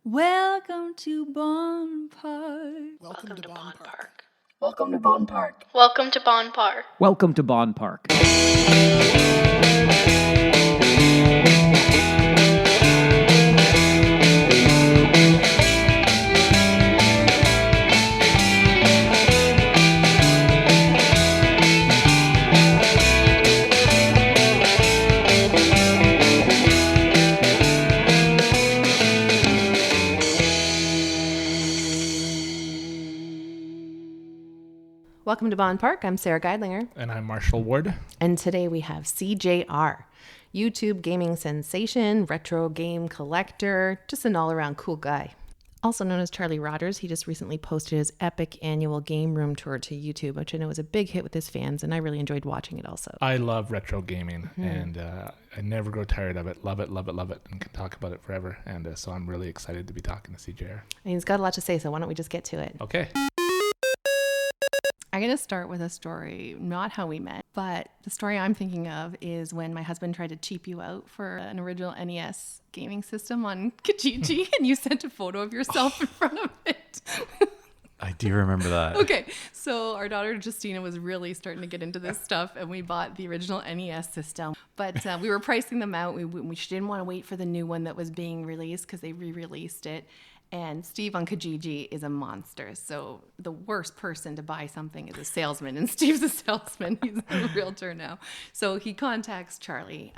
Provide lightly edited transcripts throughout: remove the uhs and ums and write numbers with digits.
Welcome to Bonn Park. Welcome to Bonn Park. Welcome to Bonn Park. Welcome to Bonn Park. Welcome to Bonn Park. Welcome to Bonn Park. I'm Sara Geidlinger. And I'm Marshall Ward. And today we have Seejayare, YouTube gaming sensation, retro game collector, just an all-around cool guy. Also known as Charlie Rogers, he just recently posted his epic annual game room tour to YouTube, which I know was a big hit with his fans, and I really enjoyed watching it also. I love retro gaming, and I never grow tired of it. Love it, love it, love it, and can talk about it forever. And so I'm really excited to be talking to Seejayare. And he's got a lot to say, so why don't we just get to it? Okay. I'm going to start with a story, not how we met, but the story I'm thinking of is when my husband tried to cheap you out for an original NES gaming system on Kijiji, and you sent a photo of yourself in front of it. I do remember that. Okay, so our daughter Justina was really starting to get into this stuff, and we bought the original NES system. But we were pricing them out. We didn't want to wait for the new one that was being released because they re-released it. And Steve on Kijiji is a monster. So the worst person to buy something is a salesman. And Steve's a salesman. He's a realtor now. So he contacts Charlie,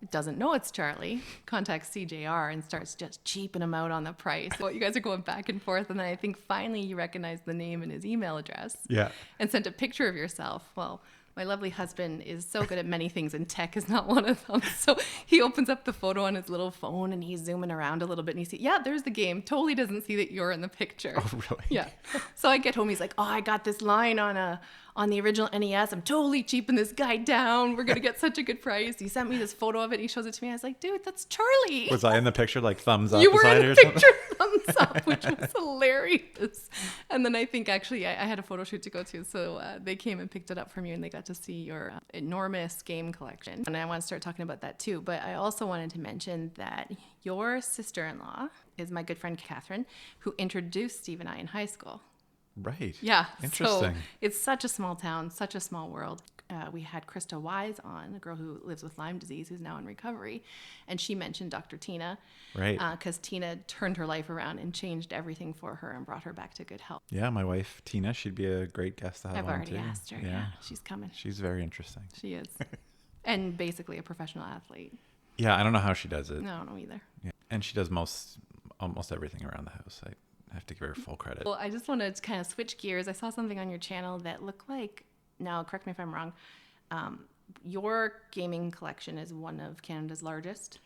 doesn't know it's Charlie, contacts Seejayare and starts just cheaping him out on the price. So you guys are going back and forth. And then I think finally you recognized the name and his email address. Yeah. And sent a picture of yourself. Well, my lovely husband is so good at many things, and tech is not one of them. So he opens up the photo on his little phone, and he's zooming around a little bit, and he sees, yeah, there's the game. Totally doesn't see that you're in the picture. Oh, really? Yeah. So I get home, he's like, oh, I got this line on the original NES. I'm totally cheaping this guy down. We're going to get such a good price. He sent me this photo of it. He shows it to me. I was like, dude, that's Charlie. Was I in the picture, like thumbs up? You were beside in it the or something? picture, thumbs up, which was hilarious. And then I think actually I had a photo shoot to go to. So they came and picked it up from you, and they got to see your enormous game collection. And I want to start talking about that too. But I also wanted to mention that your sister-in-law is my good friend Catherine, who introduced Steve and I in high school. Right. Yeah. Interesting. So it's such a small town, such a small world. We had Krista Wise on, a girl who lives with Lyme disease, who's now in recovery. And she mentioned Dr. Tina. Right. Because Tina turned her life around and changed everything for her and brought her back to good health. Yeah, my wife, Tina, she'd be a great guest to have I've on already too. asked her. Yeah. She's coming. She's very interesting. She is. And basically a professional athlete. Yeah, I don't know how she does it. No, I don't know either. Yeah. And she does almost everything around the house. I have to give her full credit. Well, I just want to kind of switch gears. I saw something on your channel that looked like, now correct me if I'm wrong, your gaming collection is one of Canada's largest.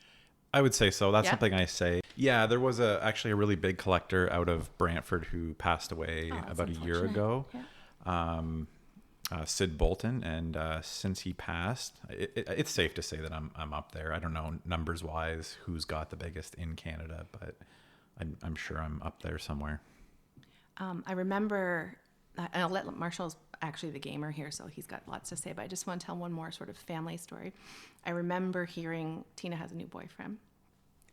I would say so. That's Yeah? something I say. Yeah, there was actually a really big collector out of Brantford who passed away Oh, that's about a year unfortunate. ago. Yeah. Sid Bolton, and since he passed, it's safe to say that I'm up there. I don't know numbers wise who's got the biggest in Canada, but I'm sure I'm up there somewhere. I remember, and I'll let Marshall's actually the gamer here, so he's got lots to say, but I just want to tell one more sort of family story. I remember hearing Tina has a new boyfriend.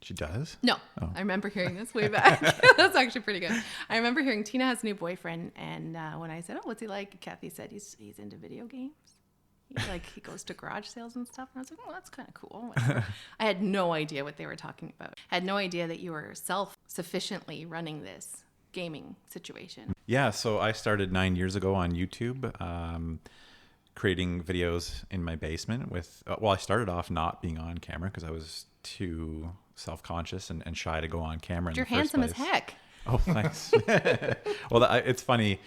She does? No, Oh. I remember hearing this way back. That's actually pretty good. I remember hearing Tina has a new boyfriend, and when I said, oh, what's he like? Kathy said he's into video games. He goes to garage sales and stuff. And I was like, oh, that's kind of cool. Whatever. I had no idea what they were talking about. I had no idea that you were self-sufficiently running this gaming situation. Yeah, so I started 9 years ago on YouTube, creating videos in my basement with, I started off not being on camera because I was too self-conscious and shy to go on camera. But you're handsome as heck. Oh, thanks. Well, it's funny.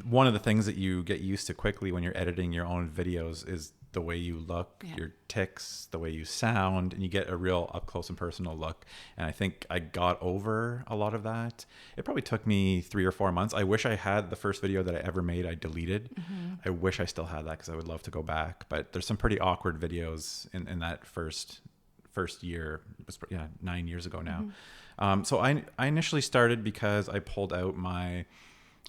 One of the things that you get used to quickly when you're editing your own videos is the way you look, Yeah. your tics, the way you sound, and you get a real up close and personal look. And I think I got over a lot of that. It probably took me 3 or 4 months. I wish I had the first video that I ever made, I deleted. Mm-hmm. I wish I still had that because I would love to go back. But there's some pretty awkward videos in that first year. It was 9 years ago now. Mm-hmm. So I initially started because I pulled out my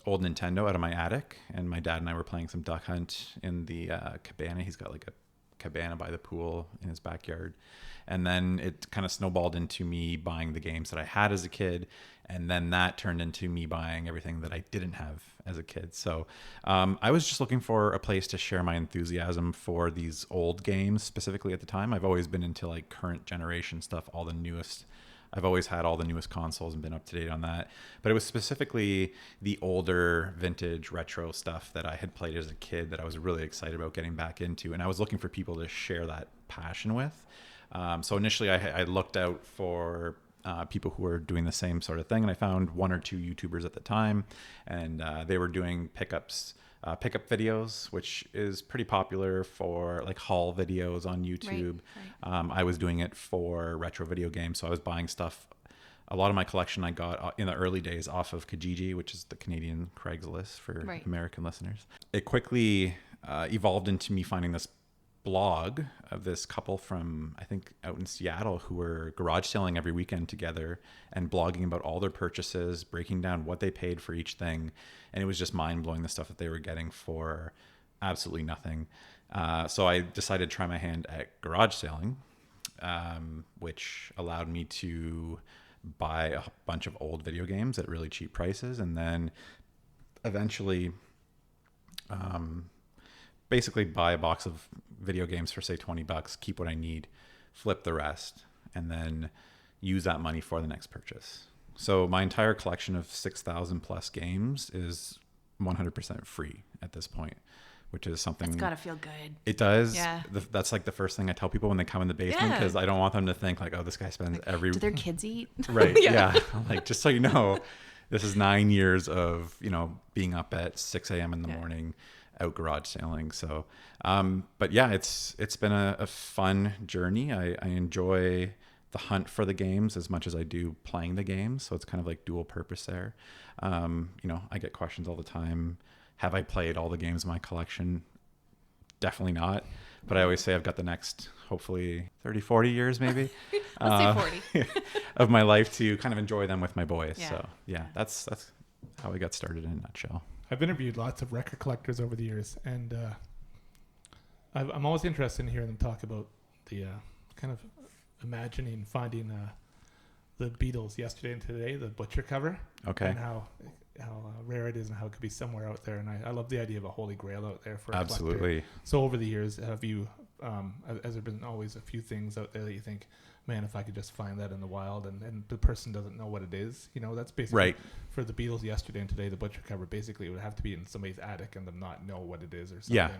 old Nintendo out of my attic, and my dad and I were playing some Duck Hunt in the cabana. He's got like a cabana by the pool in his backyard. And then it kind of snowballed into me buying the games that I had as a kid. And then that turned into me buying everything that I didn't have as a kid. So I was just looking for a place to share my enthusiasm for these old games, specifically at the time. I've always been into like current generation stuff, all the newest. I've always had all the newest consoles and been up to date on that. But it was specifically the older vintage retro stuff that I had played as a kid that I was really excited about getting back into. And I was looking for people to share that passion with. So initially I looked out for people who were doing the same sort of thing. And I found one or two YouTubers at the time, and they were doing pickup videos, which is pretty popular for like haul videos on YouTube. Right. I was doing it for retro video games. So I was buying stuff. A lot of my collection I got in the early days off of Kijiji, which is the Canadian Craigslist for American listeners. It quickly evolved into me finding this blog of this couple from, I think, out in Seattle who were garage selling every weekend together and blogging about all their purchases, breaking down what they paid for each thing. And it was just mind-blowing, the stuff that they were getting for absolutely nothing. So I decided to try my hand at garage selling, which allowed me to buy a bunch of old video games at really cheap prices, and then eventually basically buy a box of video games for say $20, keep what I need, flip the rest, and then use that money for the next purchase. So my entire collection of 6,000 plus games is 100% free at this point, which is something. It's gotta feel good. It does. Yeah. That's like the first thing I tell people when they come in the basement, because I don't want them to think like, oh, this guy spends every. Do their kids eat? Right. Yeah. Like, just so you know, this is 9 years of, being up at 6 a.m. in the morning, out garage sailing. So, but yeah, it's been a fun journey. I enjoy the hunt for the games as much as I do playing the games. So it's kind of like dual purpose there. I get questions all the time. Have I played all the games in my collection? Definitely not. But I always say I've got the next, hopefully 30, 40 years maybe. Let's say 40. of my life to kind of enjoy them with my boys. Yeah. So yeah, that's how I got started in a nutshell. I've interviewed lots of record collectors over the years, and I'm always interested in hearing them talk about the kind of imagining finding the Beatles Yesterday and Today, the butcher cover, and how rare it is and how it could be somewhere out there. And I love the idea of a holy grail out there for a Absolutely. collector. So over the years, have you, has there been always a few things out there that you think, man, if I could just find that in the wild, and the person doesn't know what it is, that's basically right. For the Beatles Yesterday and Today, the butcher cover, basically it would have to be in somebody's attic and them not know what it is or something. Yeah.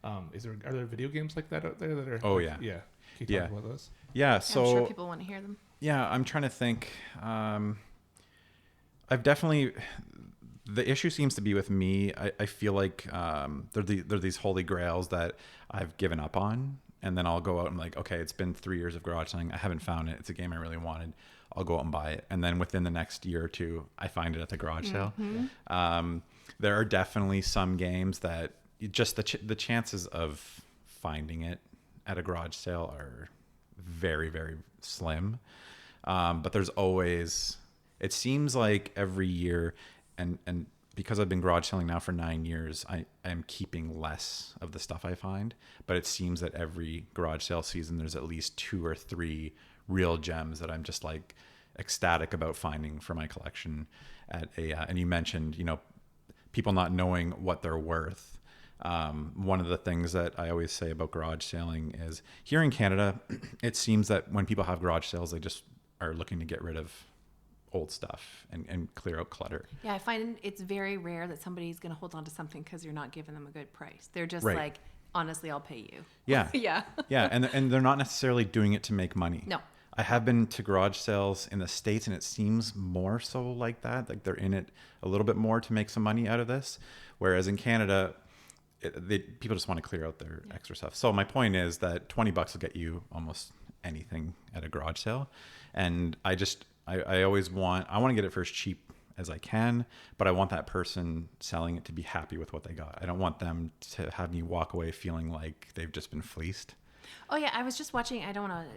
Are there video games like that out there that are? Oh, yeah. Yeah. Can you talk about those? Yeah. So I'm sure people want to hear them. Yeah, I'm trying to think. I've definitely. The issue seems to be with me. I feel like they're these holy grails that I've given up on, and then I'll go out and like, okay, it's been 3 years of garage selling. I haven't found it. It's a game I really wanted. I'll go out and buy it, and then within the next year or two, I find it at the garage sale. There are definitely some games that just the chances of finding it at a garage sale are very, very slim. But there's always. It seems like every year. And because I've been garage selling now for 9 years, I am keeping less of the stuff I find. But it seems that every garage sale season, there's at least 2 or 3 real gems that I'm just like ecstatic about finding for my collection. And you mentioned, people not knowing what they're worth. One of the things that I always say about garage selling is here in Canada, it seems that when people have garage sales, they just are looking to get rid of old stuff and clear out clutter. Yeah, I find it's very rare that somebody's going to hold on to something because you're not giving them a good price. They're just like, honestly, I'll pay you. Yeah. Yeah. Yeah, and they're not necessarily doing it to make money. No. I have been to garage sales in the States, and it seems more so like that. Like they're in it a little bit more to make some money out of this. Whereas in Canada, people just want to clear out their extra stuff. So my point is that $20 will get you almost anything at a garage sale. And I always want to get it for as cheap as I can, but I want that person selling it to be happy with what they got. I don't want them to have me walk away feeling like they've just been fleeced. Oh yeah, I was just watching, I don't want to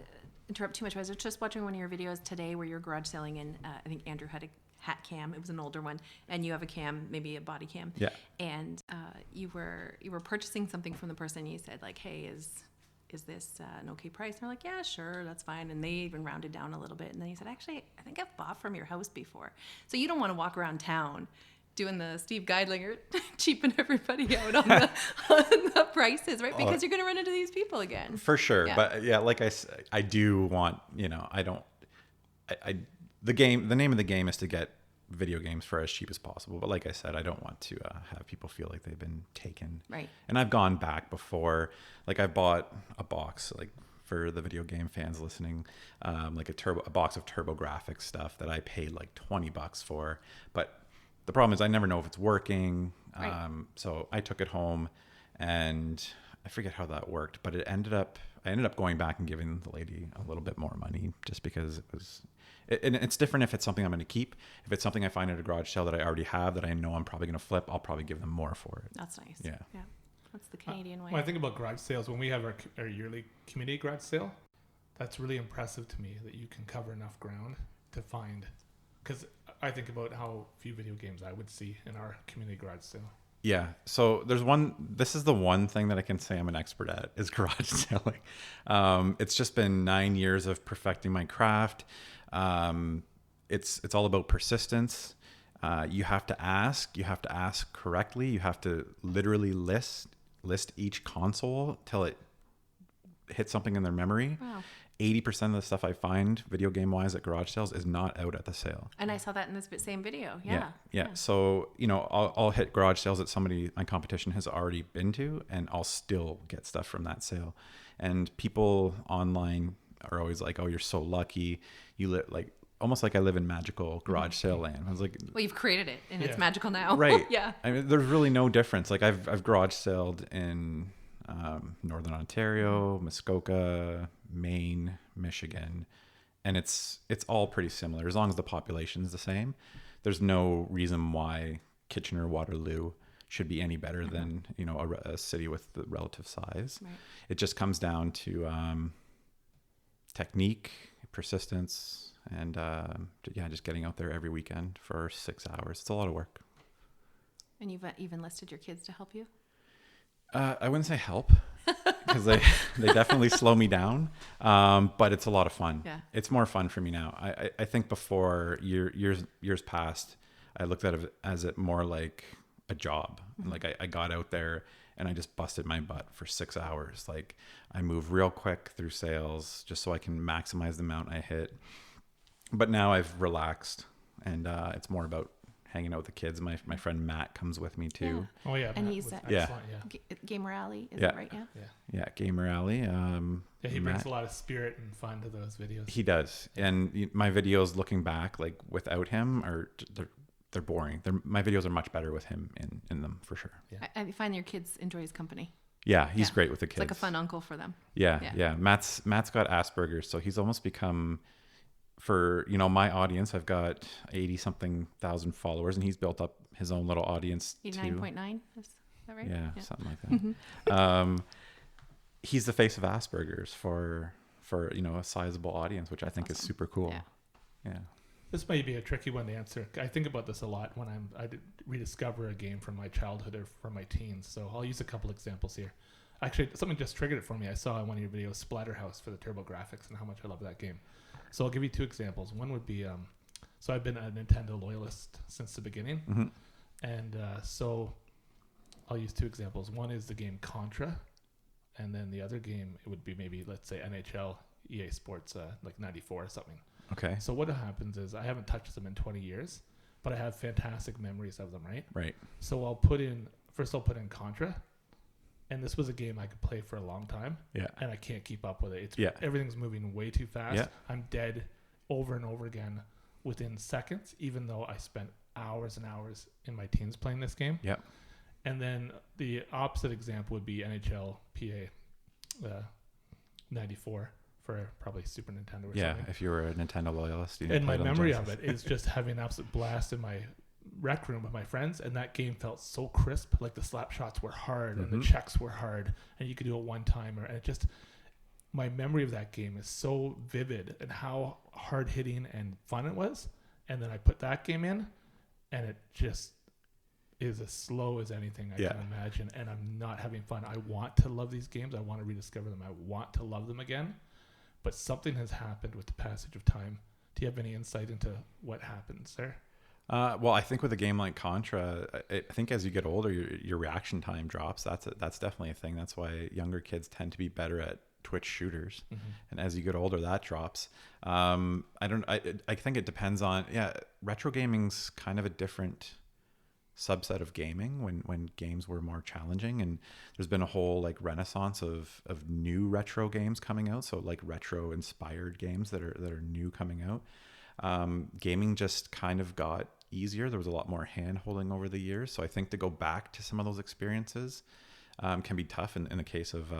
interrupt too much, but I was just watching one of your videos today where you're garage selling, and I think Andrew had a hat cam. It was an older one, and you have a cam, maybe a body cam. Yeah. And you were purchasing something from the person. You said like, hey, is is this an okay price? And they're like, yeah, sure, that's fine. And they even rounded down a little bit. And then he said, actually, I think I've bought from your house before. So you don't want to walk around town doing the Steve Geidlinger, cheaping everybody out on the prices, right? Because you're going to run into these people again. For sure. Yeah. But yeah, like I do want, the name of the game is to get video games for as cheap as possible. But like I said, I don't want to have people feel like they've been taken. Right. And I've gone back before. Like I bought a box, like for the video game fans listening, like a box of TurboGrafx stuff that I paid like $20 for. But the problem is I never know if it's working. Right. So I took it home, and I forget how that worked, but I ended up going back and giving the lady a little bit more money just because it was. And it's different if it's something I'm going to keep. If it's something I find at a garage sale that I already have that I know I'm probably going to flip, I'll probably give them more for it. That's nice. Yeah. Yeah. That's the Canadian way. When I think about garage sales, when we have our yearly community garage sale, that's really impressive to me that you can cover enough ground to find. Because I think about how few video games I would see in our community garage sale. Yeah. So this is the one thing that I can say I'm an expert at is garage selling. It's just been 9 years of perfecting my craft. It's all about persistence. You have to ask correctly. You have to literally list each console till it hits something in their memory. Wow. 80% of the stuff I find video game wise at garage sales is not out at the sale. And I saw that in this same video. Yeah. Yeah. So, I'll hit garage sales that somebody my competition has already been to, and I'll still get stuff from that sale. And people online are always like, oh, you're so lucky. You live like, almost like I live in magical garage sale land. I was like, Well, you've created it and it's Yeah. magical now. right. Yeah. I mean, there's really no difference. Like I've garage saled in Northern Ontario, Muskoka, Maine, Michigan, and it's all pretty similar as long as the population is the same. There's no reason why Kitchener-Waterloo should be any better than a city with the relative size. Right. It just comes down to technique, persistence, and just getting out there every weekend for 6 hours. It's a lot of work. And you've even listed your kids to help you? I wouldn't say help because they definitely slow me down, but it's a lot of fun. Yeah. It's more fun for me now. I think before years past, I looked at it as more like a job. Mm-hmm. Like I got out there and I just busted my butt for 6 hours. Like I move real quick through sales just so I can maximize the amount I hit. But now I've relaxed, and it's more about hanging out with the kids. My friend Matt comes with me too. Oh yeah, And Matt he's was at- excellent. Yeah. Gamer Alley, is Yeah. that right? Yeah. Yeah, Gamer Alley. Yeah, he brings Matt- a lot of spirit and fun to those videos. He does, and my videos looking back, like without him, they're boring. My videos are much better with him in them for sure. Yeah. I find your kids enjoy his company. Yeah, he's Yeah. great with the It's kids. like a fun uncle for them. Yeah, Yeah. yeah. Matt's got Asperger's, so he's almost become, for my audience, I've got 80-something thousand followers, and he's built up his own little audience too. 89.9, is that right? Yeah, something like that. He's the face of Asperger's for a sizable audience, which I think is awesome. super cool. Yeah. Yeah. This may be a tricky one to answer. I think about this a lot when I rediscover a game from my childhood or from my teens. So I'll use a couple examples here. Actually, something just triggered it for me. I saw in one of your videos Splatterhouse for the TurboGrafx and how much I love that game. So I'll give you two examples. One would be, so I've been a Nintendo loyalist since the beginning. Mm-hmm. And so I'll use two examples. One is the game Contra. And then the other game, it would be maybe, let's say, NHL, EA Sports, like 94 or something. Okay. So what happens is I haven't touched them in 20 years, but I have fantastic memories of them, right? Right. So I'll put in Contra, and this was a game I could play for a long time, Yeah. and I can't keep up with it. Yeah. Everything's moving way too fast. Yeah. I'm dead over and over again within seconds, even though I spent hours and hours in my teens playing this game. Yeah. And then the opposite example would be NHL PA 94 for probably Super Nintendo or Yeah. something. If you were a Nintendo loyalist, you And my played on memory Genesis. of it is just having an absolute blast in my rec room with my friends, and that game felt so crisp. Like the slap shots were hard and the checks were hard, and you could do it one timer, and it just, my memory of that game is so vivid and how hard hitting and fun it was. And then I put that game in, and is as slow as anything I Yeah. can imagine, and I'm not having fun. I want to love these games. I want to rediscover them. I want to love them again. But something has happened with the passage of time. Do you have any insight into what happens there? Well, I think with a game like Contra, I think as you get older, your reaction time drops. That's definitely a thing. That's why younger kids tend to be better at Twitch shooters, and as you get older, that drops. I think it depends on retro gaming's kind of a different subset of gaming when games were more challenging, and there's been a whole like renaissance of new retro games coming out, so like retro inspired games that are new coming out. Gaming just kind of got easier. There was a lot more hand holding over the years, so I think to go back to some of those experiences can be tough in the case of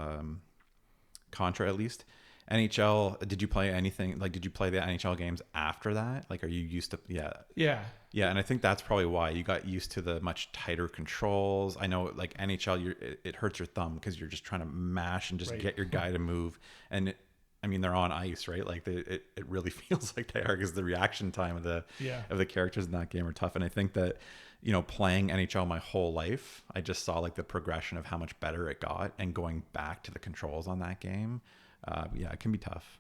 Contra, at least. NHL, did you play anything, like did you play the NHL games after that? Like, are you used to yeah, and I think that's probably why you got used to the much tighter controls. I know like NHL, it hurts your thumb because you're just trying to mash and just get your guy to move, and I mean, they're on ice, right? Like it really feels like they are, because the reaction time of the characters in that game are tough. And I think that, playing NHL my whole life, I just saw like the progression of how much better it got, and going back to the controls on that game. It can be tough.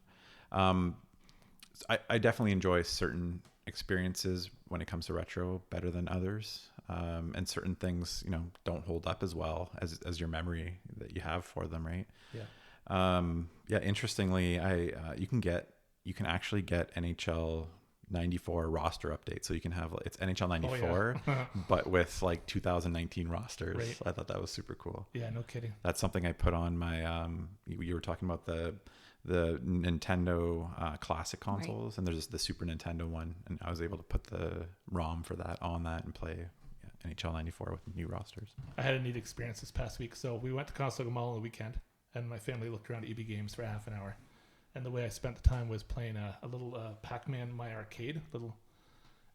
I definitely enjoy certain experiences when it comes to retro better than others. And certain things, don't hold up as well as your memory that you have for them. Right. Yeah. Interestingly, you can actually get NHL 94 roster update. So you can have, it's NHL 94, but with like 2019 rosters. Right. I thought that was super cool. Yeah, no kidding. That's something I put on my, you were talking about the Nintendo classic consoles, and there's the Super Nintendo one, and I was able to put the ROM for that on that and play NHL 94 with new rosters. I had a neat experience this past week. So we went to Conestoga Mall on the weekend, and my family looked around EB Games for half an hour. And the way I spent the time was playing a little Pac-Man My Arcade,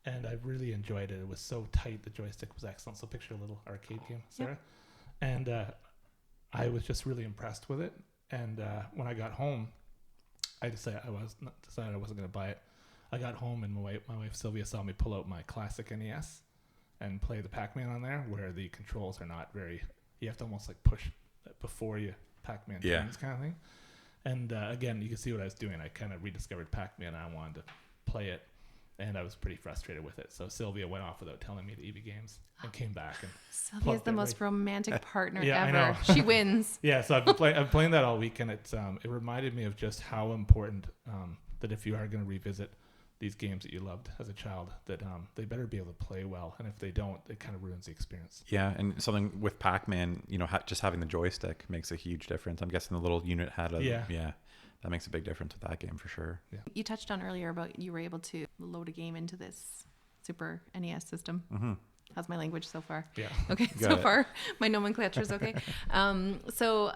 and I really enjoyed it. It was so tight. The joystick was excellent. So picture a little arcade game, Sarah. Yep. And I was just really impressed with it. And when I got home, I decided I wasn't going to buy it. I got home, and my wife Sylvia saw me pull out my classic NES and play the Pac-Man on there, where the controls are not very. You have to almost like push before you Pac-Man turns kind of thing. And again, you can see what I was doing. I kind of rediscovered Pac-Man, and I wanted to play it, and I was pretty frustrated with it. So Sylvia went off without telling me to EB Games and came back. And Sylvia's the most romantic partner ever. I know. She wins. Yeah, so I've been playing that all week, and it reminded me of just how important that if you are going to revisit these games that you loved as a child, that they better be able to play well, and if they don't, it kind of ruins the experience. Yeah, and something with Pac-Man, just having the joystick makes a huge difference. I'm guessing the little unit had that makes a big difference with that game for sure. Yeah. You touched on earlier about you were able to load a game into this Super NES system. Mm-hmm. How's my language so far? Yeah. Okay, so far my nomenclature is okay. So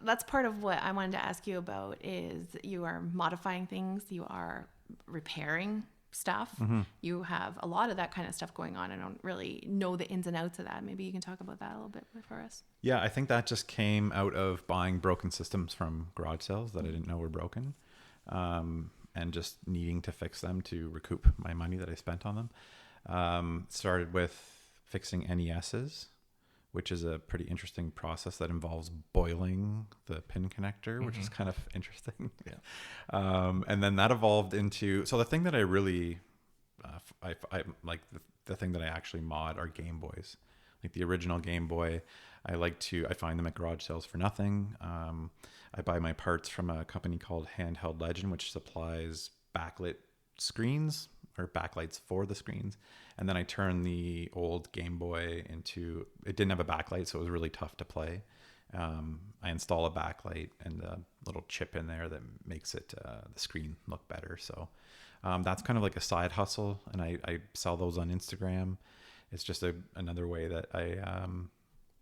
that's part of what I wanted to ask you about is you are modifying things, you are repairing stuff. Mm-hmm. You have a lot of that kind of stuff going on. I don't really know the ins and outs of that. Maybe you can talk about that a little bit for us. Yeah, I think that just came out of buying broken systems from garage sales that I didn't know were broken, and just needing to fix them to recoup my money that I spent on them. Started with fixing NESs, which is a pretty interesting process that involves boiling the pin connector, which is kind of interesting. Yeah. And then that evolved into, so the thing that I really, I like the thing that I actually mod are Game Boys. Like the original Game Boy, I find them at garage sales for nothing. I buy my parts from a company called Handheld Legend, which supplies backlit screens or backlights for the screens. And then I turned the old Game Boy into, it didn't have a backlight, so it was really tough to play. I install a backlight and a little chip in there that makes it the screen look better. So that's kind of like a side hustle, and I sell those on Instagram. It's just another way that I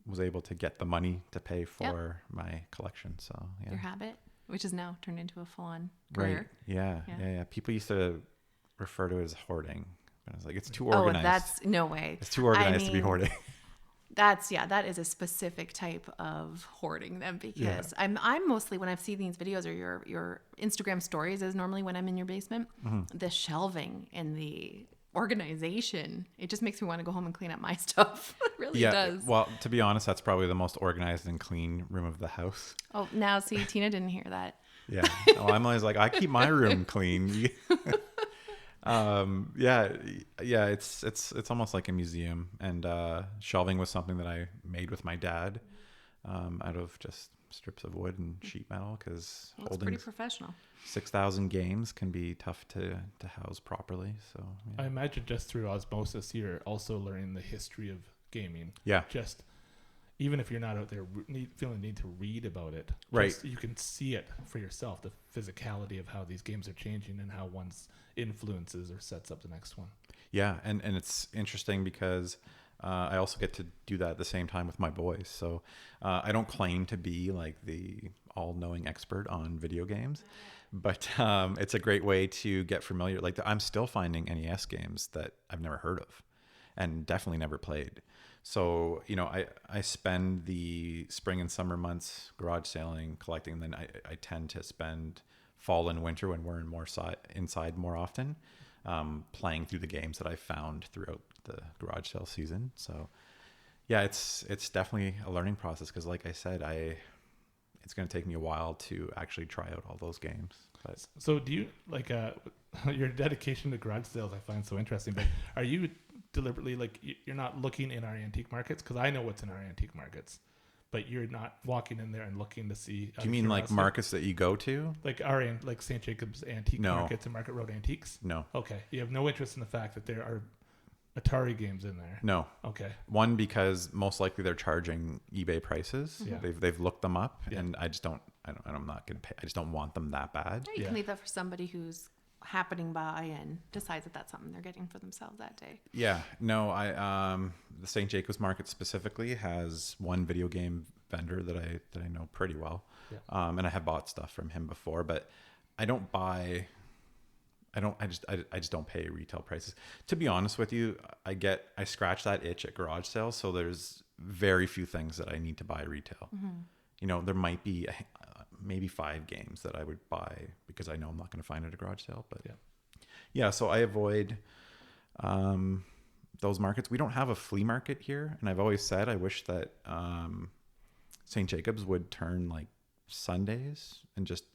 was able to get the money to pay for my collection. So yeah. Your habit, which is now turned into a full-on career. Right. Yeah. People used to refer to it as hoarding. I was like, it's too organized. Oh, that's no way. It's too organized to be hoarding. That is a specific type of hoarding then, because I'm mostly, when I've seen these videos or your Instagram stories is normally when I'm in your basement, the shelving and the organization. It just makes me want to go home and clean up my stuff. It really does. Well, to be honest, that's probably the most organized and clean room of the house. Oh, now see, Tina didn't hear that. Yeah. Oh, I'm always like, I keep my room clean. It's almost like a museum, and shelving was something that I made with my dad out of just strips of wood and sheet metal, because It's pretty professional. 6,000 games can be tough to house properly. So I imagine just through osmosis, you're also learning the history of gaming. Yeah. Just even if you're not out there feeling the need to read about it, right? You can see it for yourself, the physicality of how these games are changing and how one's influences or sets up the next one. Yeah, and it's interesting because I also get to do that at the same time with my boys. So I don't claim to be like the all-knowing expert on video games, but it's a great way to get familiar. Like I'm still finding NES games that I've never heard of and definitely never played. So, I spend the spring and summer months garage sailing, collecting, and then I tend to spend fall and winter when we're inside more often, playing through the games that I found throughout the garage sale season. So, yeah, it's definitely a learning process because, like I said, it's going to take me a while to actually try out all those games. But so, do you like your dedication to garage sales? I find so interesting. But are you deliberately you're not looking in our antique markets? Because I know what's in our antique markets, but you're not walking in there and looking to see. Do you mean like markets that you go to? Like like St. Jacob's antique markets and Market Road Antiques? No. Okay. You have no interest in the fact that there are Atari games in there? No. Okay. One, because most likely they're charging eBay prices. Yeah. They've looked them up, and I'm not going to pay. I just don't want them that bad. You can leave that for somebody who's happening by and decides that that's something they're getting for themselves that day. Yeah. No, the St. Jacobs Market specifically has one video game vendor that I know pretty well. Yeah. And I have bought stuff from him before, but I just don't pay retail prices. To be honest with you, I scratch that itch at garage sales. So there's very few things that I need to buy retail. Mm-hmm. There might be maybe 5 games that I would buy because I know I'm not going to find it at a garage sale. But yeah, so I avoid those markets. We don't have a flea market here, and I've always said I wish that St. Jacobs would turn like Sundays and just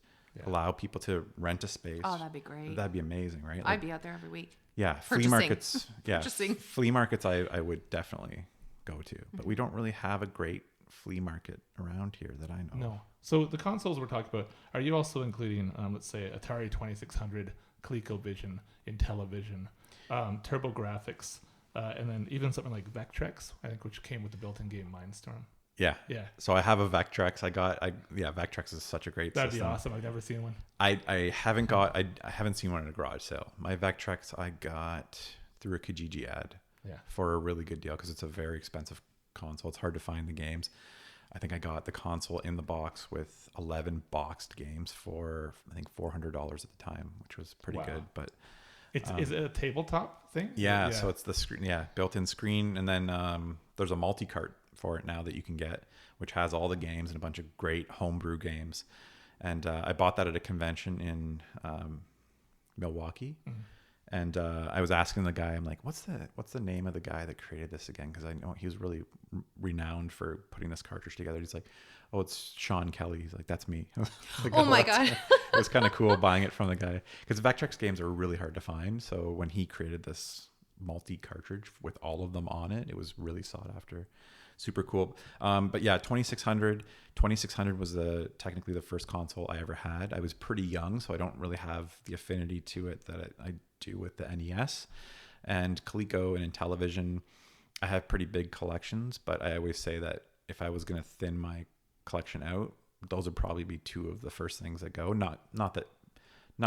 allow people to rent a space. Oh, that'd be great. That'd be amazing, right? I'd be out there every week. Yeah, Purchasing. flea markets. Yeah, Purchasing. Flea markets I would definitely go to, but we don't really have a great flea market around here that I know. No. So the consoles we're talking about, are you also including, let's say, Atari 2600, ColecoVision, Intellivision, TurboGrafx, and then even something like Vectrex, I think, which came with the built-in game Mindstorm? Yeah. Yeah. So I have a Vectrex. Vectrex is such a great That'd system. be awesome. I've never seen one. I haven't seen one at a garage sale. My Vectrex I got through a Kijiji ad for a really good deal because it's a very expensive console. It's hard to find the games. I think I got the console in the box with 11 boxed games for I think $400 at the time, which was pretty good. But is it a tabletop thing? Yeah, so it's the screen, built-in screen, and then there's a multi-cart for it now that you can get, which has all the games and a bunch of great homebrew games. And I bought that at a convention in Milwaukee. Mm-hmm. And I was asking the guy, I'm like, what's the name of the guy that created this again? Because I know he was really renowned for putting this cartridge together. He's like, oh, it's Sean Kelly. He's like, that's me. Like, oh my God. It was kind of cool buying it from the guy. Because Vectrex games are really hard to find. So when he created this multi-cartridge with all of them on it, it was really sought after. Super cool. But yeah, 2600 was technically the first console I ever had. I was pretty young, so I don't really have the affinity to it that I do with the NES. And Coleco and Intellivision, I have pretty big collections, but I always say that if I was going to thin my collection out, those would probably be 2 of the first things that go. Not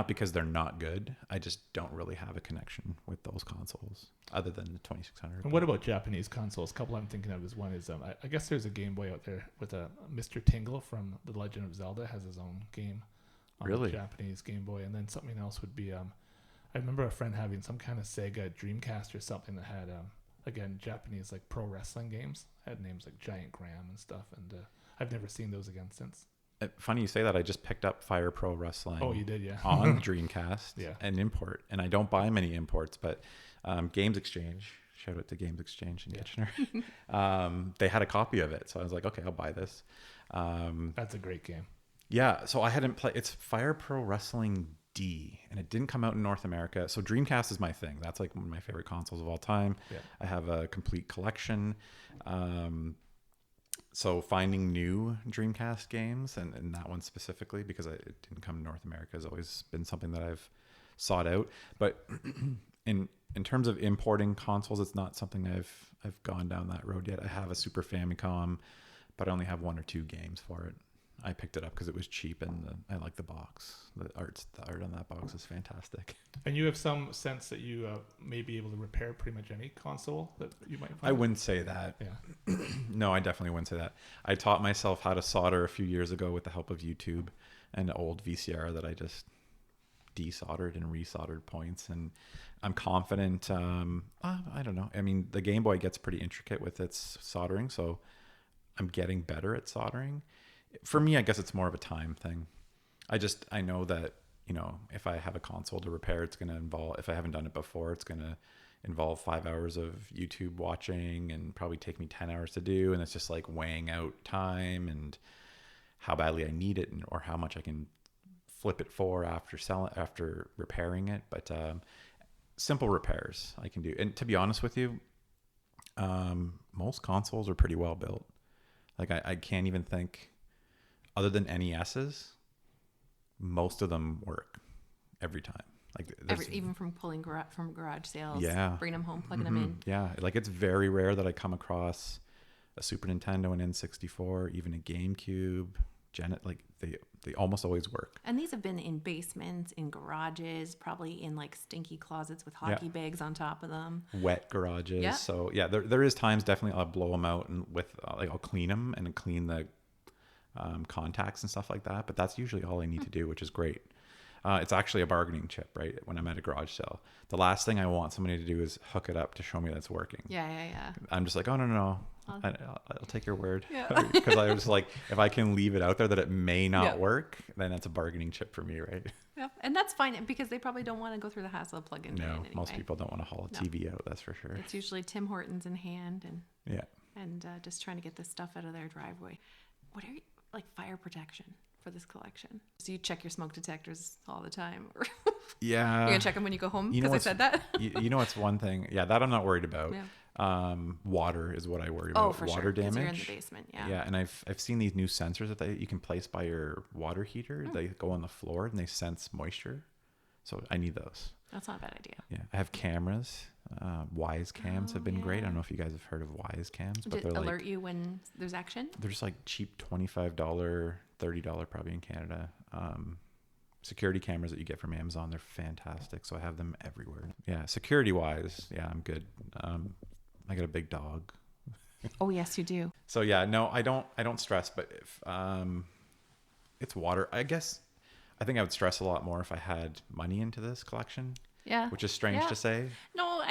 because they're not good. I just don't really have a connection with those consoles other than the 2600. And what about Japanese consoles? A couple I'm thinking of is one is I guess there's a Game Boy out there with a Mr. Tingle from The Legend of Zelda has his own game on the Japanese Game Boy. And then something else would be I remember a friend having some kind of Sega Dreamcast or something that had again Japanese like pro wrestling games. Had names like Giant Graham and stuff, and I've never seen those again since. Funny you say that. I just picked up Fire Pro Wrestling. Oh, you did, yeah. On Dreamcast, yeah. and import. And I don't buy many imports, but Games Exchange. Shout out to Games Exchange in Kitchener. They had a copy of it, so I was like, okay, I'll buy this. That's a great game. Yeah, so I hadn't played. It's Fire Pro Wrestling D, and it didn't come out in North America. So Dreamcast is my thing. That's like one of my favorite consoles of all time. Yeah. I have a complete collection. So finding new Dreamcast games, and that one specifically, because it didn't come to North America, has always been something that I've sought out. But in terms of importing consoles, it's not something I've gone down that road yet. I have a Super Famicom, but I only have 1 or 2 games for it. I picked it up because it was cheap, and I like the box. The art on that box is fantastic. And you have some sense that you may be able to repair pretty much any console that you might find? I wouldn't say that. Yeah. No, I definitely wouldn't say that. I taught myself how to solder a few years ago with the help of YouTube and an old VCR that I just desoldered and resoldered points, and I'm confident. I don't know. I mean, the Game Boy gets pretty intricate with its soldering, so I'm getting better at soldering. For me, I guess it's more of a time thing. I know that, if I have a console to repair, it's going to involve, if I haven't done it before, it's going to involve 5 hours of YouTube watching and probably take me 10 hours to do. And it's just like weighing out time and how badly I need it, or how much I can flip it for after repairing it. But simple repairs I can do. And to be honest with you, most consoles are pretty well built. Like I can't even think, other than NESs, most of them work every time. Like even from pulling from garage sales, yeah, bringing them home, plugging them in. Yeah, like it's very rare that I come across a Super Nintendo, an N64, even a GameCube. Like they almost always work. And these have been in basements, in garages, probably in like stinky closets with hockey bags on top of them. Wet garages. Yeah. So yeah, there is times definitely I'll blow them out and I'll clean them and clean the contacts and stuff like that. But that's usually all I need to do, which is great. It's actually a bargaining chip, right? When I'm at a garage sale, the last thing I want somebody to do is hook it up to show me that's working. Yeah. I'm just like, oh no. I'll take your word. Yeah. Because I was like, if I can leave it out there that it may not work, then that's a bargaining chip for me, right? Yep. And that's fine, because they probably don't want to go through the hassle of plugging it in anyway. Most people don't want to haul a TV out, that's for sure. It's usually Tim Hortons in hand and just trying to get this stuff out of their driveway. What are you, like fire protection for this collection? So you check your smoke detectors all the time? Or yeah. You're going to check them when you go home? Because I said that? you know what's one thing? Yeah, that I'm not worried about. Yeah. Water is what I worry about. Oh, for water sure. damage. 'Cause you're in the basement. Yeah. Yeah, and I've seen these new sensors that you can place by your water heater. They go on the floor and they sense moisture. So I need those. That's not a bad idea. Yeah, I have cameras. Wise cams have been great. I don't know if you guys have heard of Wise cams, but Did they're alert like, you when there's action? they're just like cheap $25, $30 probably in Canada. Security cameras that you get from Amazon, they're fantastic. So I have them everywhere. Yeah, security wise, yeah, I'm good. I got a big dog. Oh yes, you do. So yeah, no, I don't stress, but if it's water, I guess I think I would stress a lot more if I had money into this collection. Yeah. Which is strange to say. No,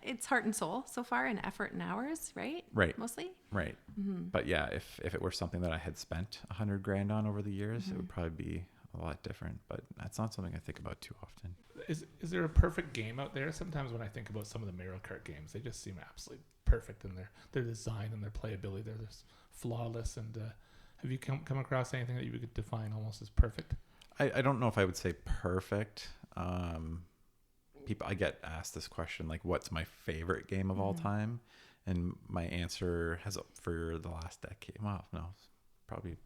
it's heart and soul so far, and effort and hours, right? Right. Mostly. Right. Mm-hmm. But yeah, if it were something that I had spent $100,000 on over the years, it would probably be a lot different. But that's not something I think about too often. Is there a perfect game out there? Sometimes when I think about some of the Mario Kart games, they just seem absolutely perfect in their design and their playability. They're just flawless. And have you come across anything that you would define almost as perfect? I don't know if I would say perfect. I get asked this question, like, what's my favorite game of all time? And my answer has, for the last decade, well, no, probably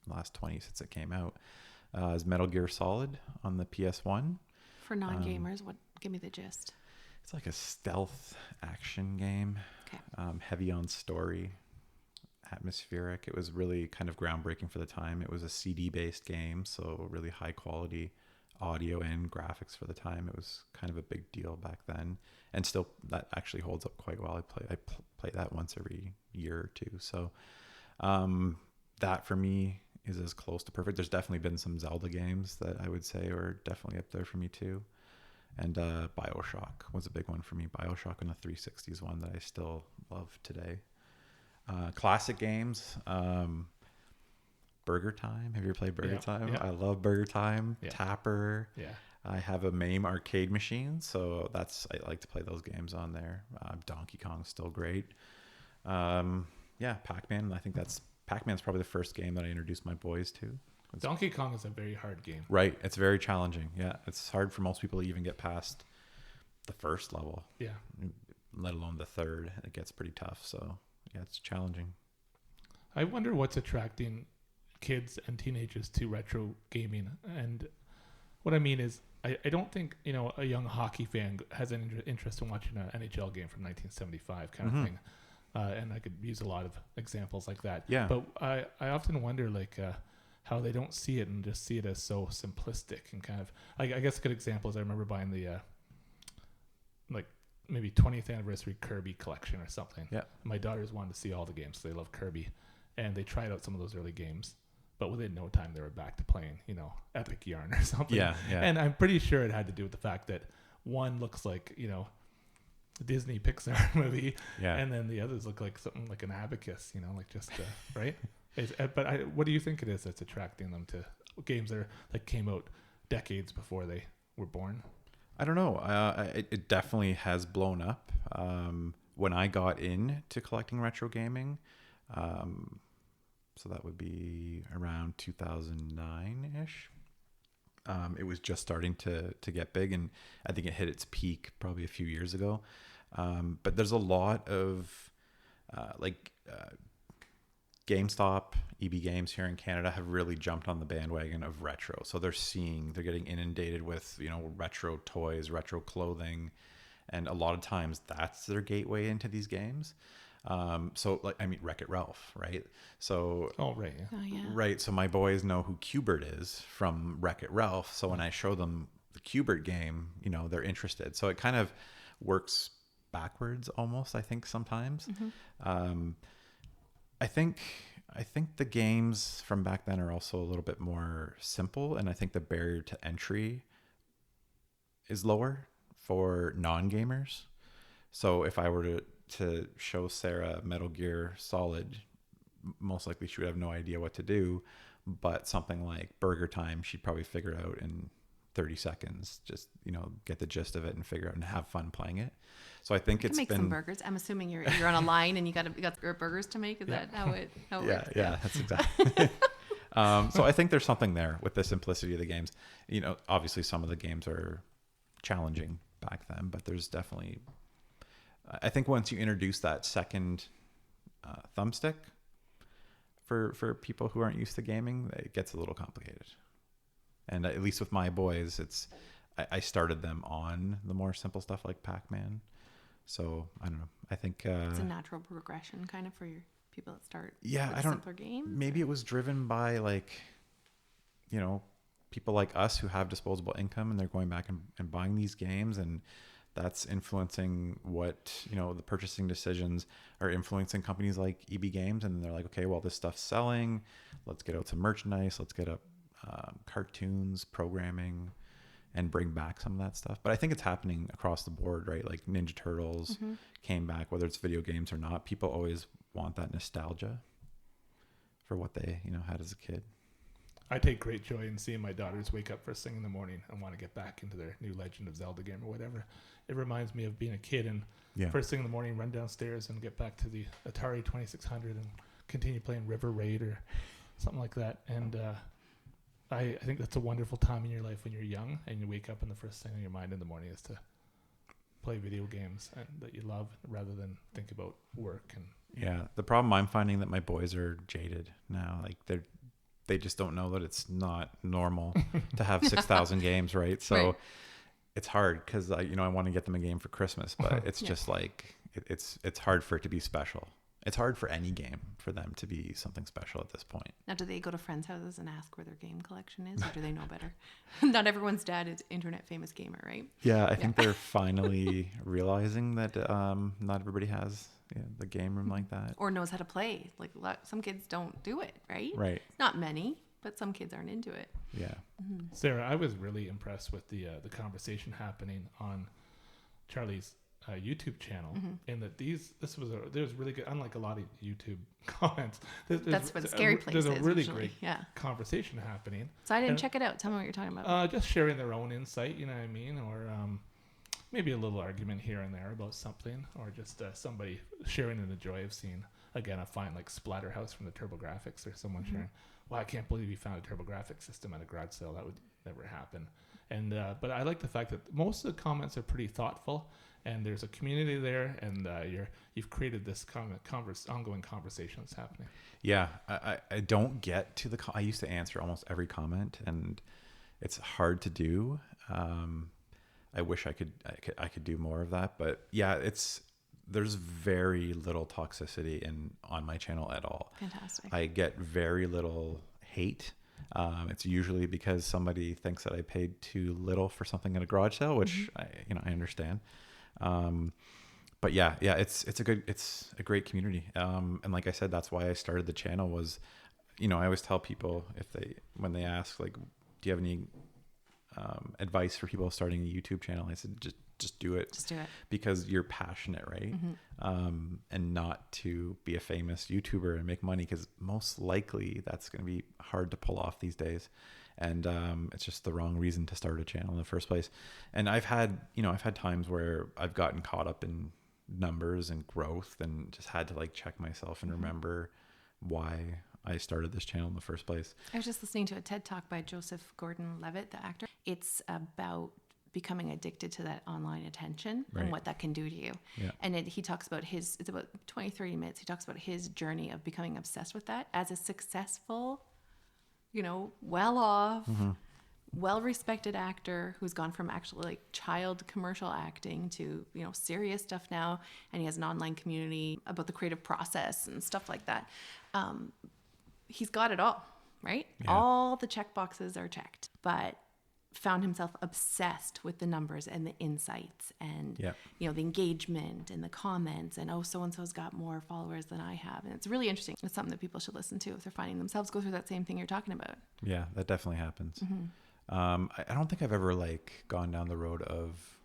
the last 20 since it came out, is Metal Gear Solid on the PS1. For non-gamers, give me the gist. It's like a stealth action game. Okay. Heavy on story, atmospheric. It was really kind of groundbreaking for the time. It was a CD-based game, so really high quality audio and graphics for the time. It was kind of a big deal back then, and still that actually holds up quite well. I play that once every year or two. So that for me is as close to perfect. There's definitely been some Zelda games that I would say are definitely up there for me too. And BioShock was a big one for me. BioShock on the 360 is one that I still love today. Classic games, Burger Time. Have you ever played Burger Time? Yeah. I love Burger Time. Yeah. Tapper. Yeah. I have a MAME arcade machine, so I like to play those games on there. Donkey Kong's still great. Yeah, Pac-Man. I think Pac-Man's probably the first game that I introduced my boys to. Donkey Kong is a very hard game. Right. It's very challenging. Yeah. It's hard for most people to even get past the first level. Yeah. Let alone the third. It gets pretty tough. So, yeah, it's challenging. I wonder what's attracting kids and teenagers to retro gaming. And what I mean is, I don't think, a young hockey fan has an interest in watching an NHL game from 1975 kind of thing. And I could use a lot of examples like that. Yeah. But I often wonder, how they don't see it and just see it as so simplistic and kind of, I guess a good example is I remember buying the, maybe 20th anniversary Kirby collection or something. Yeah. My daughters wanted to see all the games. So they love Kirby. And they tried out some of those early games. But within no time, they were back to playing, Epic Yarn or something. Yeah. And I'm pretty sure it had to do with the fact that one looks like, a Disney Pixar movie. Yeah. And then the others look like something like an abacus, right? But what do you think it is that's attracting them to games that came out decades before they were born? I don't know. It definitely has blown up. When I got into collecting retro gaming, so that would be around 2009-ish. It was just starting to get big, and I think it hit its peak probably a few years ago. But there's a lot of GameStop, EB Games here in Canada have really jumped on the bandwagon of retro. So they're getting inundated with, retro toys, retro clothing. And a lot of times that's their gateway into these games. Wreck-It Ralph, right? So, Right. Yeah. Oh, yeah. right. So my boys know who Q*bert is from Wreck-It Ralph. So when I show them the Q*bert game, they're interested. So it kind of works backwards almost, I think, sometimes. I think the games from back then are also a little bit more simple, and I think the barrier to entry is lower for non-gamers. So if I were to show Sarah Metal Gear Solid, most likely she would have no idea what to do, but something like Burger Time, she'd probably figure out in 30 seconds, just, get the gist of it and figure out and have fun playing it. So I think it's make been some burgers. I'm assuming you're on a line and you got burgers to make. Is that how it works? Yeah, that's exactly. So I think there's something there with the simplicity of the games. Obviously some of the games are challenging back then, but there's definitely, I think once you introduce that second thumbstick for people who aren't used to gaming, it gets a little complicated. And at least with my boys, I started them on the more simple stuff like Pac-Man. So I don't know. I think it's a natural progression kind of for your people that start. Yeah, with simpler games. Maybe it was driven by people like us who have disposable income and they're going back and buying these games, and that's influencing what the purchasing decisions are influencing companies like EB Games, and they're like, okay, well, this stuff's selling. Let's get out some merchandise. Let's get up cartoons, programming, and bring back some of that stuff. But I think it's happening across the board, right? Like Ninja Turtles came back, whether it's video games or not. People always want that nostalgia for what they, had as a kid. I take great joy in seeing my daughters wake up first thing in the morning and want to get back into their new Legend of Zelda game or whatever. It reminds me of being a kid and first thing in the morning, run downstairs and get back to the Atari 2600 and continue playing River Raid or something like that. And I think that's a wonderful time in your life when you're young and you wake up and the first thing on your mind in the morning is to play video games that you love rather than think about work. And yeah, the problem I'm finding that my boys are jaded now. Like they just don't know that it's not normal to have 6,000 games, right? So Right. It's hard because I want to get them a game for Christmas, but it's just like it's hard for it to be special. It's hard for any game for them to be something special at this point. Now, do they go to friends' houses and ask where their game collection is, or do they know better? Not everyone's dad is internet famous gamer, right? Yeah, I think they're finally realizing that not everybody has the game room like that. Or knows how to play. Like some kids don't do it, right? Right. Not many, but some kids aren't into it. Yeah. Sarah, I was really impressed with the conversation happening on Charlie's YouTube channel, Mm-hmm. in that there's really good, unlike a lot of YouTube comments. That's what Scary Place is. There's a really usually. great conversation happening. So I didn't And, check it out. Tell me what you're talking about. Just sharing their own insight, you know what I mean, or maybe a little argument here and there about something, or just somebody sharing in the joy of seeing again a fine like Splatterhouse from the TurboGrafx, or someone sharing, well, I can't believe you found a TurboGrafx system at a garage sale. That would never happen. And but I like the fact that most of the comments are pretty thoughtful, and there's a community there, and you've created this ongoing conversation that's happening. Yeah, I don't get to I used to answer almost every comment, and it's hard to do. I wish I could do more of that, but yeah, there's very little toxicity on my channel at all. Fantastic. I get very little hate. It's usually because somebody thinks that I paid too little for something at a garage sale, which I understand. But yeah, it's a great community. And like I said, that's why I started the channel was, I always tell people when they ask, like, do you have any advice for people starting a YouTube channel? I said, just do it. Just do it. Because you're passionate, right? And not to be a famous YouTuber and make money, because most likely that's going to be hard to pull off these days. And it's just the wrong reason to start a channel in the first place. And I've had times where I've gotten caught up in numbers and growth and just had to like check myself and remember why I started this channel in the first place. I was just listening to a TED Talk by Joseph Gordon-Levitt, the actor. It's about becoming addicted to that online attention and what that can do to you. Yeah. And he talks about it's about 20, 30 minutes. He talks about his journey of becoming obsessed with that as a successful, well-off, well-respected actor who's gone from actually like child commercial acting to, serious stuff now. And he has an online community about the creative process and stuff like that. He's got it all, right? Yeah. All the check boxes are checked, but found himself obsessed with the numbers and the insights and, the engagement and the comments and, so-and-so's got more followers than I have. And it's really interesting. It's something that people should listen to if they're finding themselves go through that same thing you're talking about. Yeah, that definitely happens. I don't think I've ever like gone down the road of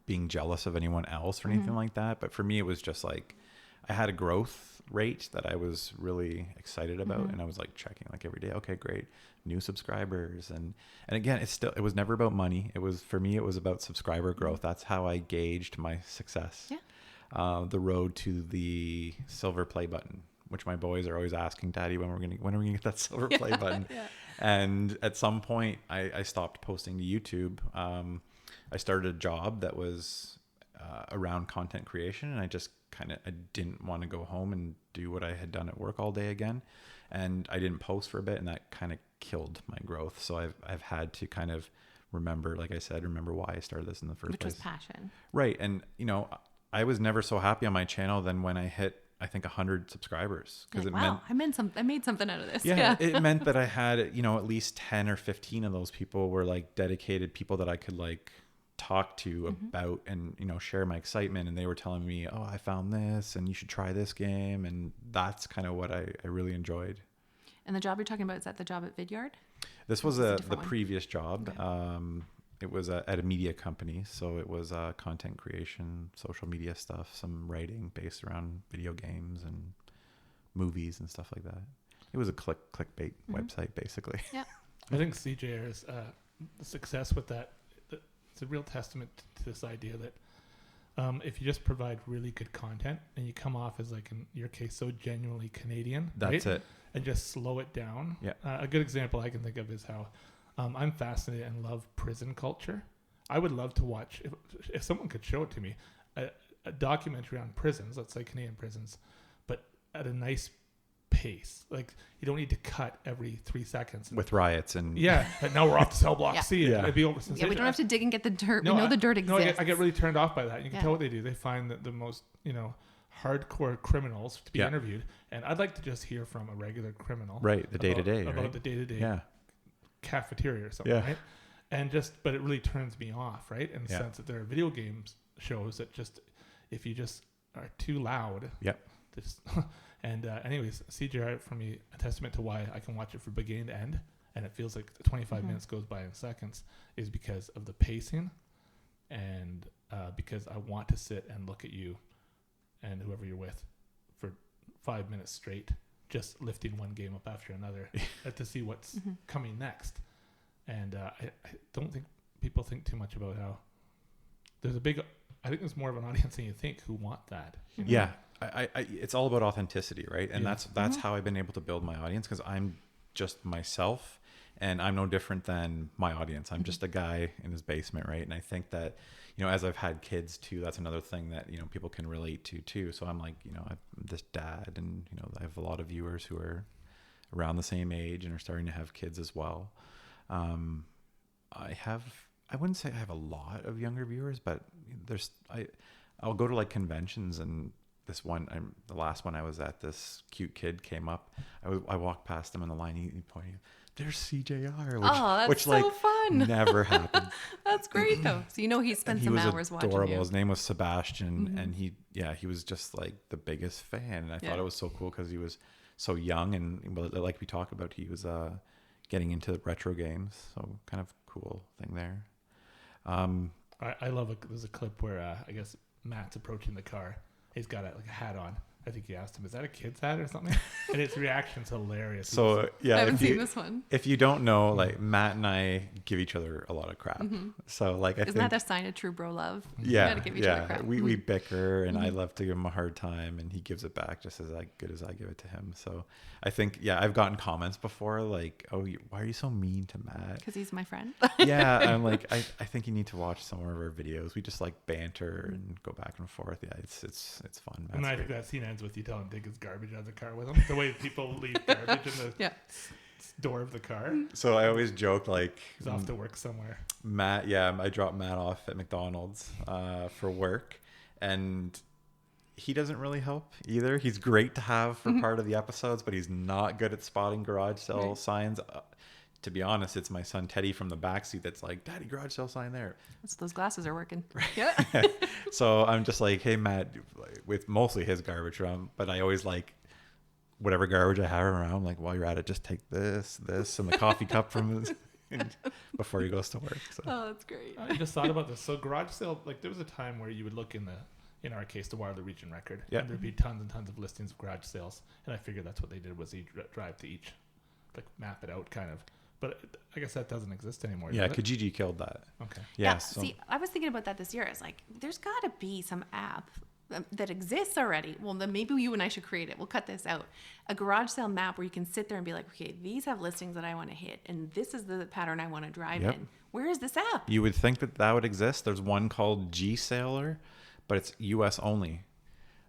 being jealous of anyone else or anything like that. But for me, it was just like, I had a growth rate that I was really excited about. And I was like checking like every day. Okay, great. New subscribers. And again, it was never about money. For me, it was about subscriber growth. That's how I gauged my success. Yeah. The road to the silver play button, which my boys are always asking, Daddy, when are we gonna get that silver play button? Yeah. And at some point I stopped posting to YouTube. I started a job that was around content creation, and I just I didn't want to go home and do what I had done at work all day again. And I didn't post for a bit, and that kind of killed my growth. So I've had to kind of remember, like I said, why I started this in the first place. Which was passion. Right. And, I was never so happy on my channel than when I hit, I think, 100 subscribers. Because I made something out of this. Yeah. It meant that I had, at least 10 or 15 of those people were like dedicated people that I could like talk to about and, share my excitement. And they were telling me, oh, I found this and you should try this game. And that's kind of what I really enjoyed. And the job you're talking about, is that the job at Vidyard? This was the the previous job. Okay. It was at a media company. So it was content creation, social media stuff, some writing based around video games and movies and stuff like that. It was a clickbait website, basically. Yeah. I think Seejayare's success with that, it's a real testament to this idea that if you just provide really good content and you come off as, like in your case, so genuinely Canadian, That's right? it. And just slow it down. Yeah. A good example I can think of is how I'm fascinated and love prison culture. I would love to watch, if someone could show it to me, a documentary on prisons, let's say Canadian prisons, but at a nice pace. Like, you don't need to cut every 3 seconds. With riots and... Yeah. And now we're off to cell block Yeah. C. Yeah. It'd be over. Yeah, we don't have to dig and get the dirt. We know the dirt No, exists. I get really turned off by that. You can Yeah. tell what they do. They find that the most, hardcore criminals to be Yeah. interviewed. And I'd like to just hear from a regular criminal. Right. The day-to-day, About right? the day-to-day Yeah. cafeteria or something, Yeah. right? But it really turns me off, right? In the sense that there are video games shows that just, if you just are too loud. Yep. Just, and anyways, Seejayare for me, a testament to why I can watch it from beginning to end, and it feels like 25 minutes goes by in seconds, is because of the pacing and because I want to sit and look at you and whoever you're with for 5 minutes straight, just lifting one game up after another to see what's coming next. And I don't think people think too much about how there's I think there's more of an audience than you think who want that. You know? Yeah. I it's all about authenticity, right? And that's how I've been able to build my audience, because I'm just myself, and I'm no different than my audience. I'm just a guy in his basement, right? And I think that, you know, as I've had kids too, that's another thing that, you know, people can relate to too. So I'm like, you know, I'm this dad, and, you know, I have a lot of viewers who are around the same age and are starting to have kids as well. I wouldn't say I have a lot of younger viewers, but I'll go to like conventions, and the last one I was at, this cute kid came up. I walked past him in the line. He pointed, "There's Seejayare," which so like fun. never happened. That's great though. So you know he spent some hours watching adorable. you. His name was Sebastian, and he was just like the biggest fan. And I thought it was so cool because he was so young, and like we talked about, he was getting into retro games. So kind of cool thing there. I love there's a clip where I guess Matt's approaching the car. He's got a hat on. I think he asked him, "Is that a kid's hat or something?" And his reaction's hilarious. So yeah, I haven't seen this one. If you don't know, like Matt and I give each other a lot of crap. So like I Isn't think that a sign of true bro love? yeah, You gotta give each other crap. we bicker, and I love to give him a hard time, and he gives it back just as good as I give it to him. So I think I've gotten comments before like, "Oh, why are you so mean to Matt?" Because he's my friend. Yeah, I'm like, I think you need to watch some of our videos. We just like banter and go back and forth. Yeah, it's fun. And I think that scene ends with you telling him to take his garbage out of the car with him. The way people leave garbage in the door of the car. So I always joke like He's off to work somewhere. Matt, I dropped Matt off at McDonald's for work, and he doesn't really help either. He's great to have for part of the episodes, but he's not good at spotting garage sale signs. To be honest, it's my son Teddy from the backseat that's like, "Daddy, garage sale sign there." So those glasses are working. Yeah. So I'm just like, "Hey Matt," with mostly his garbage around, but I always like whatever garbage I have around, like, while you're at it, just take this, and the coffee cup from his before he goes to work. So. Oh, that's great. I just thought about this. So garage sale, like there was a time where you would look in our case, the Waterloo Region Record, and there'd be tons and tons of listings of garage sales, and I figured that's what they did was they drive to each, like map it out kind of. But I guess that doesn't exist anymore. Yeah, Kijiji killed that. Okay. Yeah. So. See, I was thinking about that this year. I was like, there's got to be some app that exists already. Well, then maybe you and I should create it. We'll cut this out. A garage sale map where you can sit there and be like, okay, these have listings that I want to hit, and this is the pattern I want to drive in. Where is this app? You would think that would exist. There's one called G-Sailor, but it's US only.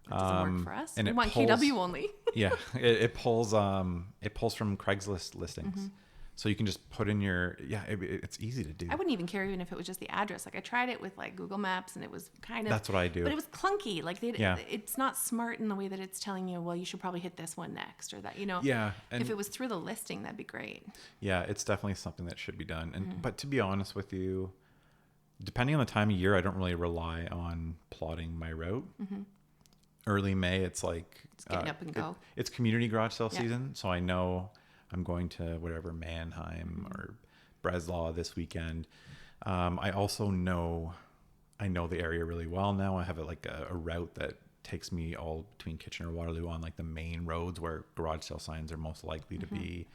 That doesn't work for us. And we want pulls, KW only. Yeah, it pulls from Craigslist listings. So you can just put in it's easy to do. I wouldn't even care even if it was just the address. Like I tried it with like Google Maps, and it was kind of. That's what I do. But it was clunky. Like it's not smart in the way that it's telling you, well, you should probably hit this one next, or that, you know. Yeah. And if it was through the listing, that'd be great. Yeah, it's definitely something that should be done. And but to be honest with you, depending on the time of year, I don't really rely on plotting my route. Early May, it's like It's getting up and go. It's community garage sale season, so I know I'm going to whatever Mannheim or Breslau this weekend. I also know the area really well now. I have a route that takes me all between Kitchener and Waterloo on like the main roads where garage sale signs are most likely to be.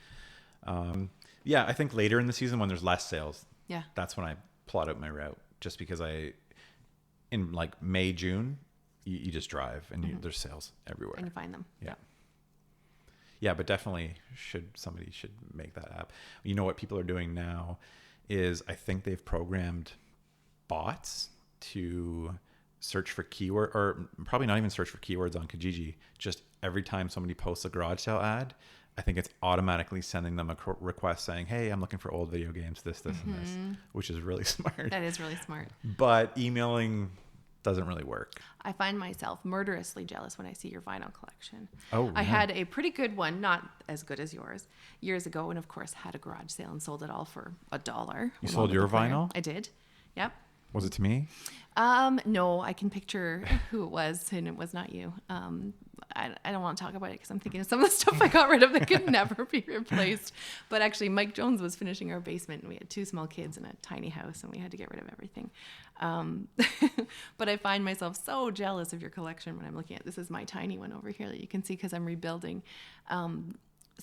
I think later in the season when there's less sales, that's when I plot out my route. Just because in like May, June, you just drive and there's sales everywhere. And you find them. Yeah, but definitely somebody should make that app. You know what people are doing now is I think they've programmed bots to search for keyword, or probably not even search for keywords on Kijiji. Just every time somebody posts a garage sale ad, I think it's automatically sending them a request saying, "Hey, I'm looking for old video games, this, and this," which is really smart. That is really smart. But emailing doesn't really work. I find myself murderously jealous when I see your vinyl collection. Oh, I had a pretty good one, not as good as yours, years ago, and of course had a garage sale and sold it all for $1. You sold your vinyl? I did. Yep. Was it to me? No, I can picture who it was, and it was not you. I don't want to talk about it because I'm thinking of some of the stuff I got rid of that could never be replaced. But actually, Mike Jones was finishing our basement, and we had 2 small kids in a tiny house, and we had to get rid of everything. But I find myself so jealous of your collection when I'm looking at this. Is my tiny one over here that you can see because I'm rebuilding.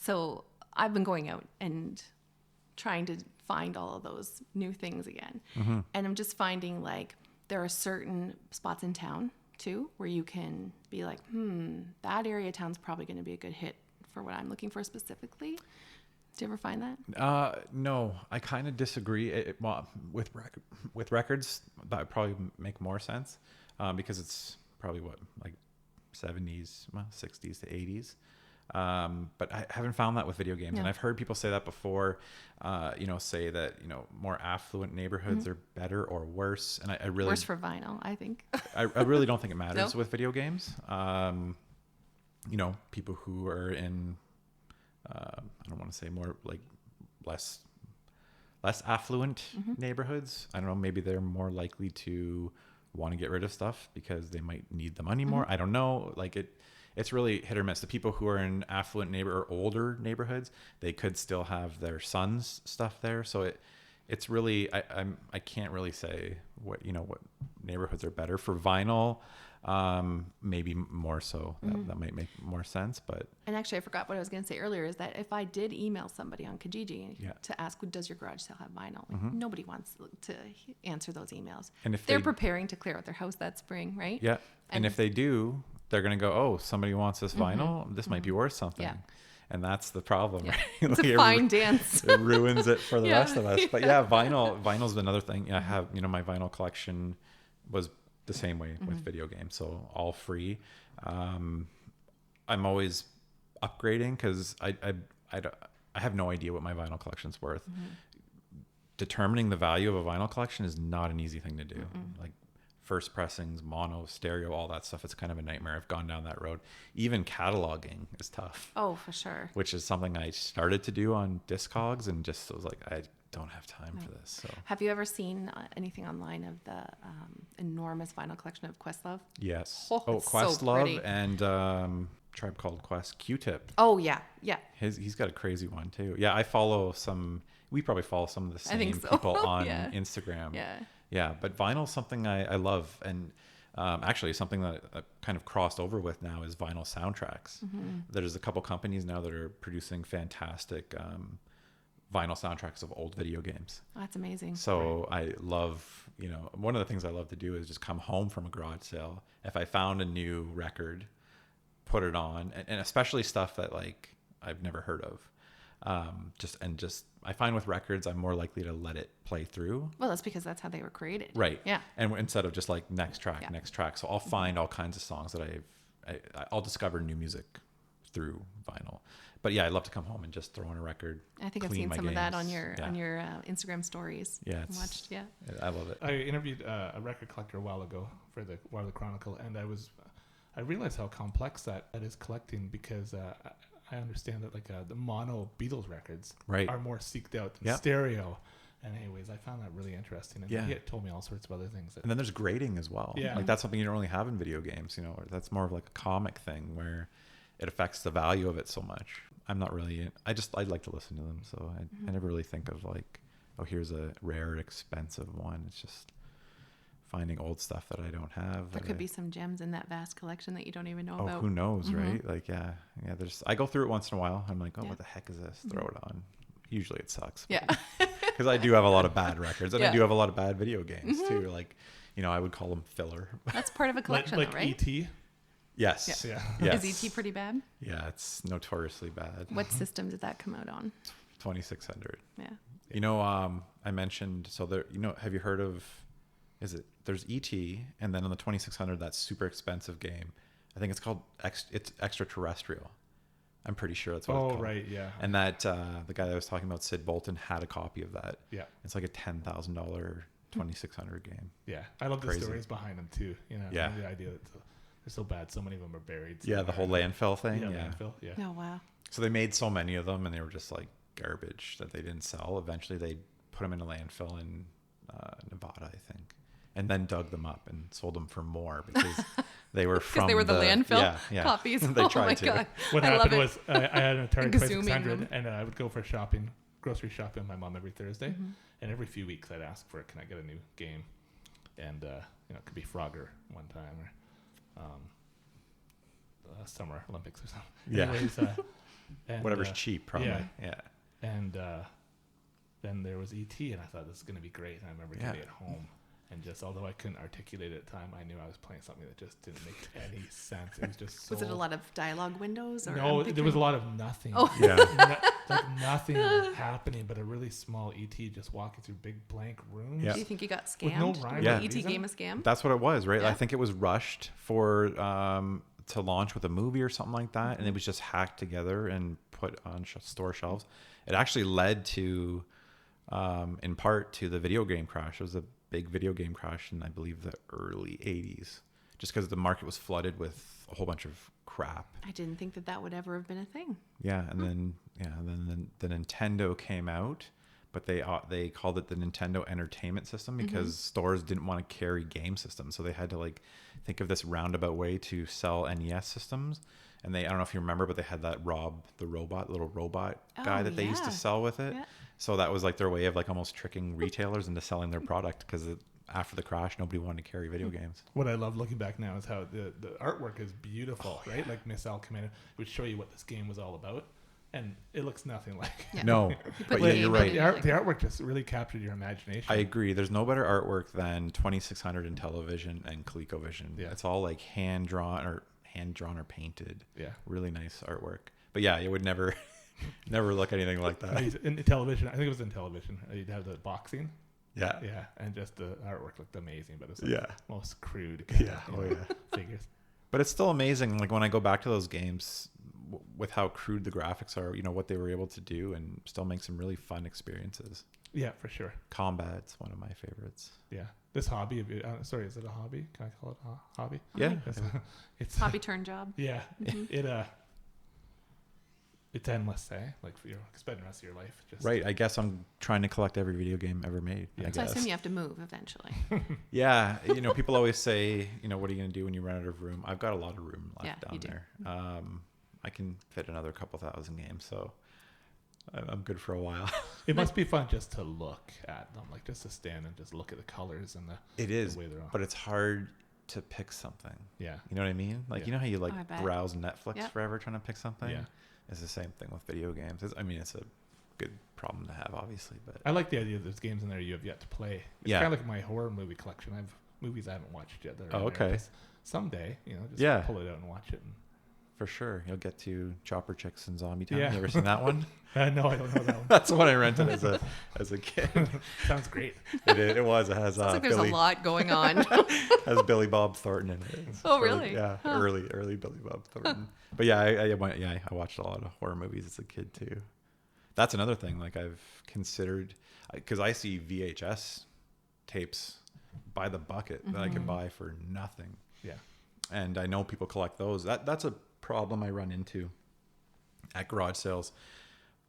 So I've been going out and trying to find all of those new things again. And I'm just finding like there are certain spots in town too where you can be like, that area of town's probably going to be a good hit for what I'm looking for specifically. Do you ever find that? No, I kind of disagree. Well, with records, that would probably make more sense because it's probably like 70s, 60s to 80s. But I haven't found that with video games. And I've heard people say that before, say that, more affluent neighborhoods are better or worse. And I really... Worse for vinyl, I think. I really don't think it matters with video games. People who are in, I don't want to say more like less affluent neighborhoods. I don't know, maybe they're more likely to want to get rid of stuff because they might need the money more. I don't know. Like it's really hit or miss. The people who are in affluent or older neighborhoods, they could still have their sons' stuff there. So it's really I can't really say what neighborhoods are better for vinyl. Maybe more so. That might make more sense. But and actually, I forgot what I was going to say earlier. Is that if I did email somebody on Kijiji to ask, does your garage sale have vinyl? Like, nobody wants to answer those emails. And if they're preparing to clear out their house that spring, right? Yeah. And if they do, they're going to go, oh, somebody wants this vinyl. This might be worth something. Yeah. And that's the problem, right? It's a fine dance. It ruins it for the rest of us. But vinyl's another thing. I have, my vinyl collection was the same way with video games. So all free. I'm always upgrading because I have no idea what my vinyl collection's worth. Determining the value of a vinyl collection is not an easy thing to do. Like first pressings, mono, stereo, all that stuff. It's kind of a nightmare. I've gone down that road. Even cataloging is tough. Oh, for sure. Which is something I started to do on Discogs and just was like, I don't have time for this. So, have you ever seen anything online of the enormous vinyl collection of Questlove? Yes. It's Questlove and Tribe Called Quest, Q-Tip. Oh yeah. He's got a crazy one too. Yeah, I follow some. We probably follow some of the same people on Instagram. Yeah, but vinyl's something I love, and actually something that I kind of crossed over with now is vinyl soundtracks. There's a couple companies now that are producing fantastic vinyl soundtracks of old video games. That's amazing. So I love, one of the things I love to do is just come home from a garage sale. If I found a new record, put it on, and especially stuff that like I've never heard of. I find with records, I'm more likely to let it play through. Well, that's because that's how they were created. Right. Yeah. And instead of just like next track. So I'll find all kinds of songs that I'll discover new music through vinyl. But yeah, I love to come home and just throw on a record. I think I've seen some of that on your Instagram stories. Yeah. I love it. I interviewed a record collector a while ago for the War of the Chronicle, and I realized how complex that is collecting because I understand that like the mono Beatles records are more seeked out than stereo. And anyways, I found that really interesting. And he told me all sorts of other things. And then there's grading as well. Yeah. Like that's something you don't really have in video games, or that's more of like a comic thing where it affects the value of it so much. I'm not really, I'd like to listen to them. So I never really think of like, oh, here's a rare, expensive one. It's just finding old stuff that I don't have. There could be some gems in that vast collection that you don't even know about. Oh, who knows, right? Like, I go through it once in a while. I'm like, oh, what the heck is this? Throw it on. Usually it sucks. Yeah. Because I do have a lot of bad records, and I do have a lot of bad video games too. Like, I would call them filler. That's part of a collection, like though, right? E.T.? Yes. Yeah. Yes. Is E.T. pretty bad? Yeah, it's notoriously bad. What system did that come out on? 2600. Yeah. I mentioned, so there, have you heard of, there's E.T., and then on the 2600, that super expensive game, I think it's called, it's Extraterrestrial. I'm pretty sure that's what it's called. Oh, right, yeah. And that, the guy that I was talking about, Sid Bolton, had a copy of that. Yeah. It's like a $10,000 2600 game. Yeah. I love the stories behind them, too. The idea that they're so bad, so many of them are buried. Yeah, the whole landfill thing. Yeah, landfill, yeah. Oh, wow. So they made so many of them, and they were just like garbage that they didn't sell. Eventually, they put them in a landfill in Nevada, I think. and then dug them up and sold them for more because they were from they were the landfill copies. They Oh tried my to. God. What I love happened it. was I had an Atari Exhuming 2600, them. and I would go for grocery shopping with my mom every Thursday, and every few weeks I'd ask for, can I get a new game? And it could be Frogger one time, or Summer Olympics or something. Yeah. Anyways, and, Whatever's cheap, probably. yeah. And then there was ET, and I thought this is going to be great. And I remember getting it home, and just although I couldn't articulate it at the time, I knew I was playing something that just didn't make any sense. It was just so. Was it a lot of dialogue windows? Or No, there was a lot of nothing. Oh. Yeah. Like nothing happening, but a really small ET just walking through big blank rooms. Yeah. Do you think you got With no scammed? rhyme Was or the ET reason? game a scam? That's what it was, right? Yeah. I think it was rushed for to launch with a movie or something like that, and it was just hacked together and put on store shelves. It actually led to, in part, to the video game crash. It was a big video game crash in, I believe, the early 80s, just because the market was flooded with a whole bunch of crap. I didn't think that would ever have been a thing. Yeah, and then the Nintendo came out, but they called it the Nintendo Entertainment System because stores didn't want to carry game systems, so they had to think of this roundabout way to sell NES systems. And I don't know if you remember, but they had that Rob the robot, little robot guy that they used to yeah. sell with it. Yeah. So that was their way of almost tricking retailers into selling their product because after the crash, nobody wanted to carry video games. What I love looking back now is how the artwork is beautiful, right? Like Miss Alchemina would show you what this game was all about, and it looks nothing like. Yeah. No, put but the yeah, game you're in right. it. The artwork just really captured your imagination. I agree. There's no better artwork than 2600 in television and ColecoVision. Yeah. It's all hand drawn or painted. Yeah. Really nice artwork. But yeah, you would never look anything like that. In television, I think it was in television. You'd have the boxing. Yeah. Yeah, and just the artwork looked amazing, but it's Yeah. most crude. Yeah. Figures. But it's still amazing. When I go back to those games with how crude the graphics are, what they were able to do and still make some really fun experiences. Yeah, for sure. Combat's one of my favorites. Yeah, this hobby. Sorry, is it a hobby? Can I call it a hobby? Yeah. It's Hobby turn job. Yeah, it's endless, eh? Like for spend the rest of your life. Just Right. I guess I'm trying to collect every video game ever made. Yeah. I So I guess. assume you have to move eventually. Yeah, people always say, what are you going to do when you run out of room? I've got a lot of room left Yeah, you down do. there. I can fit another couple thousand games, so I'm good for a while. It must be fun just to look at them, like just to stand and just look at the colors and It is, way they're on. but it's hard to pick something. Yeah, You know what I mean? Yeah. You know how you I bet. browse Netflix Yep. forever trying to pick something? Yeah. It's the same thing with video games. It's a good problem to have, obviously, but I like the idea that there's games in there you have yet to play. It's Yeah. kind of like my horror movie collection. I have movies I haven't watched yet. That are Oh, in there. okay. Just someday, just Yeah. pull it out and watch it. for sure, you'll get to Chopper Chicks and Zombie Town. Yeah. You ever seen that one? No, I don't know that one. That's the one I rented as a kid. Sounds great. It has Sounds like there's Billy a lot going on. has Billy Bob Thornton in it. It's Oh, really? Yeah, Huh. early Billy Bob Thornton. But yeah, I watched a lot of horror movies as a kid too. That's another thing. I've considered because I see VHS tapes by the bucket that I could buy for nothing, Yeah. and I know people collect those. That's a problem I run into at garage sales.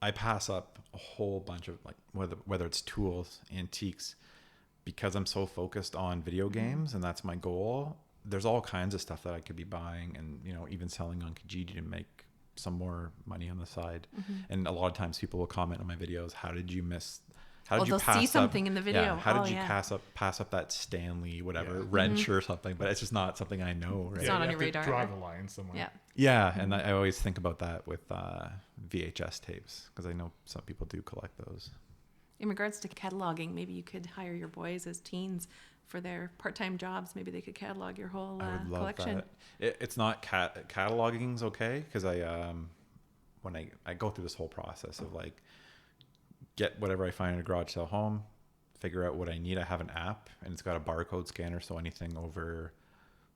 I pass up a whole bunch of whether it's tools, antiques, because I'm so focused on video games and that's my goal. There's all kinds of stuff that I could be buying and even selling on Kijiji to make some more money on the side. And a lot of times people will comment on my videos, how did you they'll pass see up, something in the video. Yeah, how did you yeah. pass up that Stanley whatever Yeah. wrench or something? But it's just not something I know, right? It's not you on have your to radar. Draw the line somewhere. Yeah. Yeah, and I always think about that with VHS tapes because I know some people do collect those. In regards to cataloging, maybe you could hire your boys as teens for their part-time jobs. Maybe they could catalog your whole I would love collection. that. It's not cataloging's okay because when I go through this whole process of get whatever I find in a garage sale home, figure out what I need. I have an app and it's got a barcode scanner, so anything over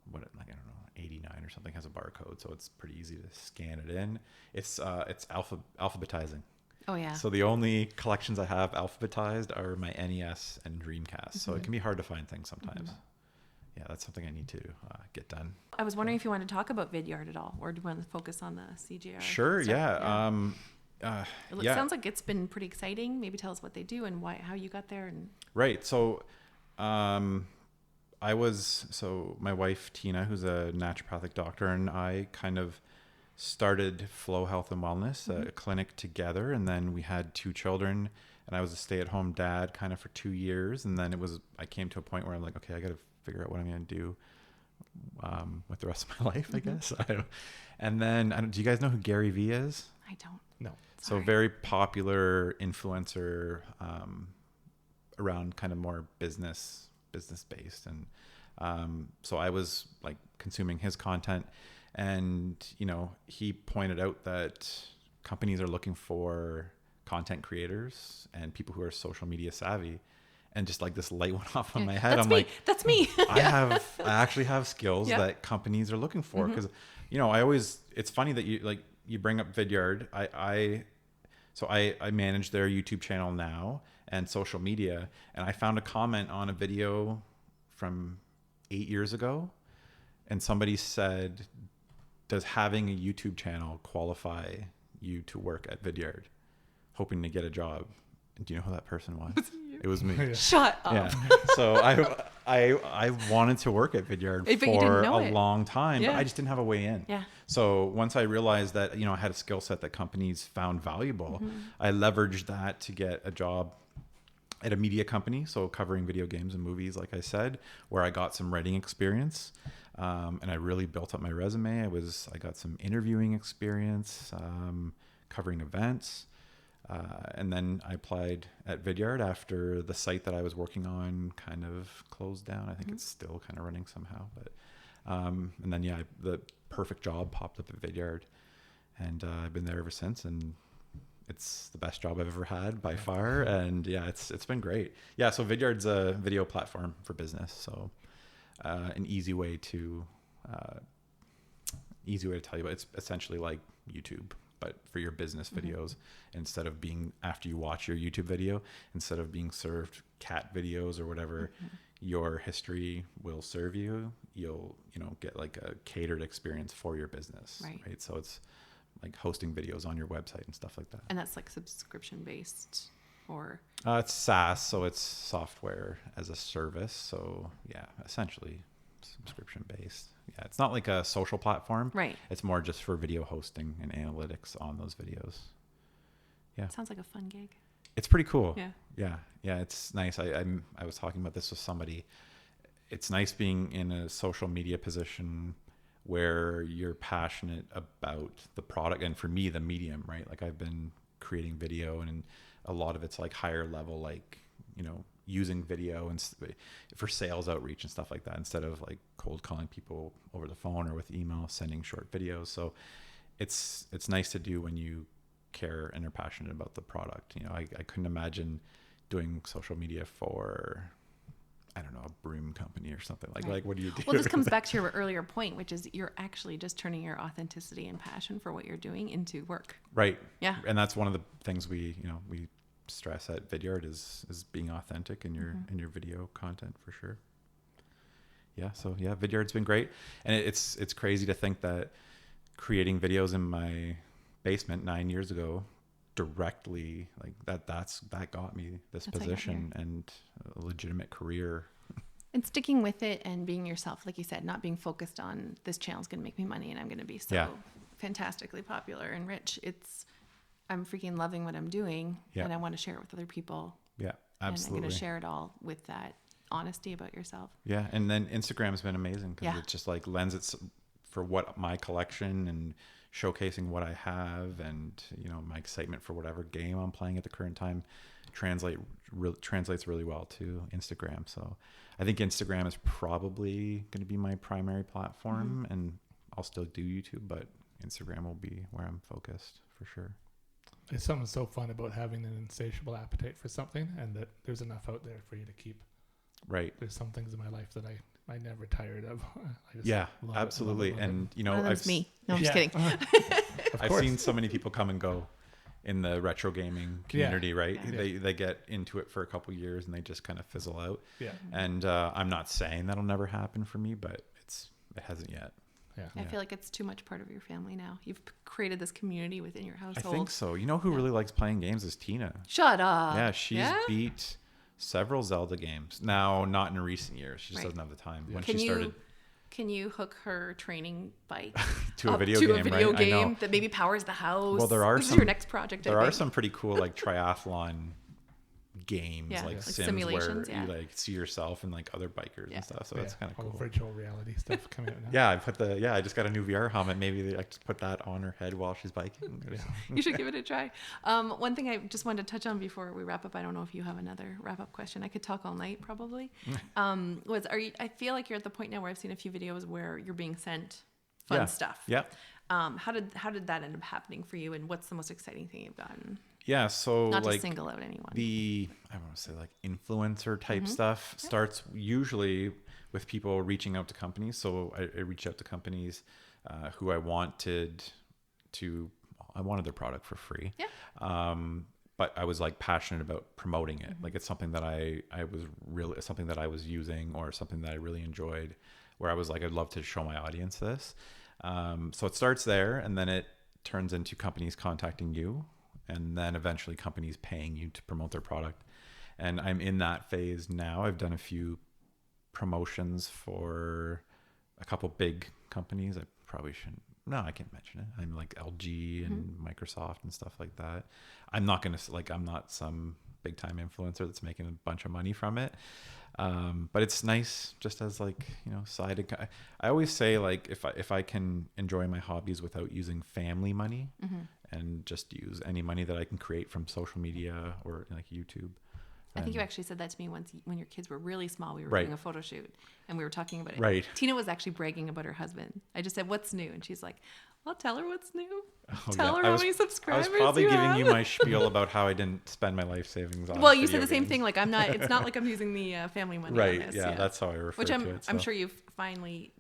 I don't know 89 or something has a barcode, so it's pretty easy to scan it in. It's alphabetizing. Oh yeah. So the only collections I have alphabetized are my NES and Dreamcast. So it can be hard to find things sometimes. Yeah, that's something I need to get done. I was wondering if you wanted to talk about Vidyard at all, or do you want to focus on the Seejayare? Sure. stuff? Yeah. It sounds like it's been pretty exciting. Maybe tell us what they do and how you got there. And Right. So my wife Tina, who's a naturopathic doctor, and I kind of started Flow Health and Wellness, a clinic together, and then we had 2 children, and I was a stay-at-home dad kind of for 2 years, and then I came to a point where I'm like, okay, I got to figure out what I'm going to do with the rest of my life, I guess. And then, do you guys know who Gary Vee is? I don't. No. So very popular influencer around kind of more business based. And so I was like consuming his content, and, you know, he pointed out that companies are looking for content creators and people who are social media savvy. And just like this light went off on my head. That's me. I actually have skills that companies are looking for. Because, you know, it's funny that you bring up Vidyard. I manage their YouTube channel now and social media. And I found a comment on a video from 8 years ago. And somebody said, does having a YouTube channel qualify you to work at Vidyard? Hoping to get a job. And do you know who that person was? It was me. Yeah. Shut up. Yeah. So I wanted to work at Vidyard for a long time, but I just didn't have a way in. Yeah. So once I realized that, you know, I had a skill set that companies found valuable, I leveraged that to get a job at a media company. So covering video games and movies, like I said, where I got some writing experience. And I really built up my resume. I got some interviewing experience, covering events. And then I applied at Vidyard after the site that I was working on kind of closed down. I think it's still kind of running somehow, but and then the perfect job popped up at Vidyard, and I've been there ever since. And it's the best job I've ever had by far. And yeah, it's been great. Yeah, so Vidyard's a video platform for business. So an easy way to tell you, but it's essentially like YouTube, but for your business videos. Instead of being, after you watch your YouTube video, instead of being served cat videos or whatever your history will serve you, you'll, you know, get like a catered experience for your business. Right. So it's like hosting videos on your website and stuff like that. And that's like subscription based, or? It's SaaS, so it's software as a service. So yeah, essentially subscription based. Yeah, it's not like a social platform. Right. It's more just for video hosting and analytics on those videos. Yeah. Sounds like a fun gig. It's pretty cool. Yeah. Yeah. It's nice. I was talking about this with somebody. It's nice being in a social media position where you're passionate about the product, and for me, the medium, right? Like I've been creating video, and a lot of it's like higher level, like, you know, using video and for sales outreach and stuff like that, instead of like cold calling people over the phone or with email, sending short videos. So it's nice to do when you care and are passionate about the product. You know, I couldn't imagine doing social media for, I don't know, a broom company or something. Like what do you do? Well, this comes back to your earlier point, which is you're actually just turning your authenticity and passion for what you're doing into work. Right. Yeah. And that's one of the things we stress at Vidyard is being authentic in your video content, for sure. Yeah. So yeah, Vidyard's been great. And it's crazy to think that creating videos in my basement 9 years ago directly, like that got me this position and a legitimate career. And sticking with it and being yourself, like you said, not being focused on this channel's going to make me money and I'm going to be so fantastically popular and rich. I'm freaking loving what I'm doing, and I want to share it with other people. Yeah, absolutely. And I'm going to share it all with that honesty about yourself. Yeah, and then Instagram's been amazing because it just like lends it for what my collection and showcasing what I have, and you know, my excitement for whatever game I'm playing at the current time translates really well to Instagram. So I think Instagram is probably going to be my primary platform, and I'll still do YouTube, but Instagram will be where I'm focused for sure. There's something so fun about having an insatiable appetite for something, and that there's enough out there for you to keep. Right. There's some things in my life that I never tired of. I just love absolutely. Love and you know, That's me. No, I'm just kidding. I've seen so many people come and go in the retro gaming community, right? Yeah. They get into it for a couple of years and they just kind of fizzle out. Yeah. And I'm not saying that'll never happen for me, but it hasn't yet. Yeah. I feel like it's too much part of your family now. You've created this community within your household. I think so. You know who really likes playing games is Tina. Shut up. Yeah, she's beat several Zelda games. Now, not in recent years. She just Right. doesn't have the time. Yeah. When Can she you started can you hook her training bike to a up video to game, a video right? I know. game that maybe powers the house? Well, there are this some- is your next project. There I are think. some pretty cool like triathlon games, Yeah, like like Sims, simulations, where yeah. you like see yourself and like other bikers Yeah. and stuff. So that's kind of all cool. virtual reality stuff coming out now. Yeah, I just got a new VR helmet. Maybe I just put that on her head while she's biking. You should give it a try. One thing I just wanted to touch on before we wrap up, I don't know if you have another wrap up question. I could talk all night probably. I feel like you're at the point now where I've seen a few videos where you're being sent fun stuff. Yeah. How did that end up happening for you, and what's the most exciting thing you've gotten? Yeah. So Not like to single out anyone. I want to say like influencer type stuff starts usually with people reaching out to companies. So I reached out to companies who I wanted their product for free. Yeah. But I was like passionate about promoting it. Like it's something that something that I was using or something that I really enjoyed, where I was like, I'd love to show my audience this. So it starts there, and then it turns into companies contacting you, and then eventually companies paying you to promote their product. And I'm in that phase now. I've done a few promotions for a couple big companies. I probably shouldn't. No, I can't mention it. I'm like LG and Microsoft and stuff like that. I'm not I'm not some big time influencer that's making a bunch of money from it. But it's nice just as like, side. I always say like, if I can enjoy my hobbies without using family money and just use any money that I can create from social media or like YouTube. I think you actually said that to me once when your kids were really small. We were Right. doing a photo shoot and we were talking about it. Right. Tina was actually bragging about her husband. I just said, "What's new?" And she's like, "I'll tell her what's new. Oh, Tell yeah. her how many subscribers I was probably you giving have." you my spiel about how I didn't spend my life savings on Well, you said video the same games. thing. Like I'm not. It's not like I'm using the family money. Right. On this. Yeah, that's how I refer Which to I'm. it. I'm so. sure you've finally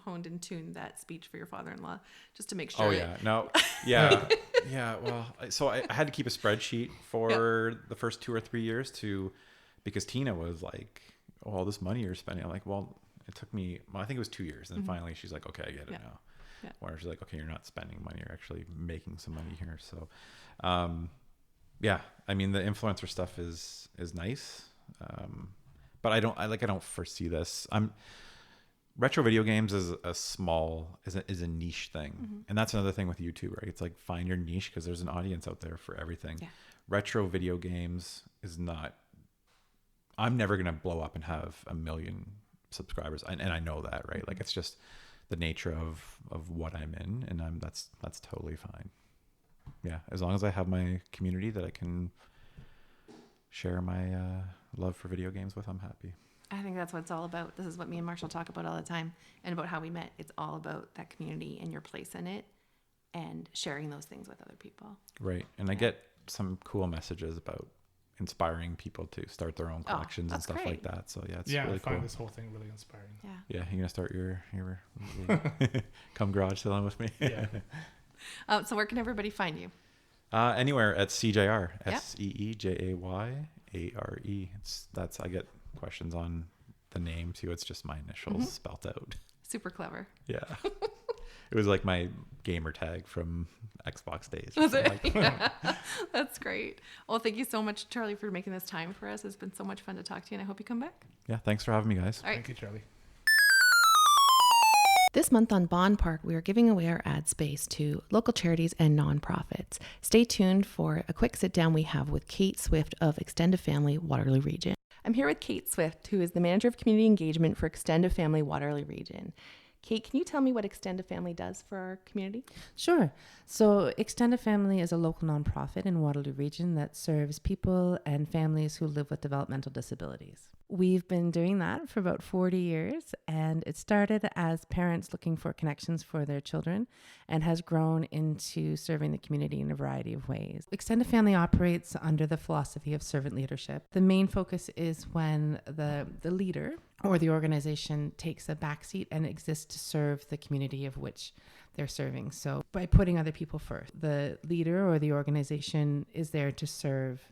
honed and tuned that speech for your father-in-law just to make sure. Oh yeah, no, yeah, yeah. Well, so I had to keep a spreadsheet for the first 2 or 3 years because Tina was like, "Oh, all this money you're spending." I'm like, "Well, it took me. Well, I think it was 2 years." And then finally, she's like, "Okay, I get it now." Yeah. Where she's like, "Okay, you're not spending money. You're actually making some money here." So, yeah. I mean, the influencer stuff is nice, but I don't foresee this. Retro video games is a niche thing. And that's another thing with YouTube, right? It's like find your niche because there's an audience out there for everything. Yeah. Retro video games is not, I'm never going to blow up and have 1 million subscribers. And I know that, right? Like it's just the nature of what I'm in, and that's totally fine. Yeah. As long as I have my community that I can share my love for video games with, I'm happy. I think that's what it's all about. This is what me and Marshall talk about all the time, and about how we met. It's all about that community and your place in it, and sharing those things with other people. Right. And I get some cool messages about inspiring people to start their own collections and that's stuff great. like that. So yeah, it's I really find cool. this whole thing really inspiring. Yeah. Yeah, you're gonna start your come garage selling with me. Yeah. So where can everybody find you? Anywhere at Seejayare, Yeah. Seejayare. That's I get questions on the name too. It's just my initials spelt out. Super clever. Yeah. It was like my gamer tag from Xbox days. Was it? Like, Yeah. That's great. Well, thank you so much, Charlie, for making this time for us. It's been so much fun to talk to you, and I hope you come back. yeah, thanks for having me, guys. All right. Thank you, Charlie. This month on Bonn Park, we are giving away our ad space to local charities and nonprofits. Stay tuned for a quick sit down we have with Kate Swift of Extended Family Waterloo Region. I'm here with Kate Swift, who is the Manager of Community Engagement for Extended Family Waterloo Region. Kate, can you tell me what Extended Family does for our community? Sure. So Extended Family is a local nonprofit in Waterloo Region that serves people and families who live with developmental disabilities. We've been doing that for about 40 years, and it started as parents looking for connections for their children and has grown into serving the community in a variety of ways. Extended Family operates under the philosophy of servant leadership. The main focus is when the leader or the organization takes a backseat and exists to serve the community of which they're serving. So by putting other people first, the leader or the organization is there to serve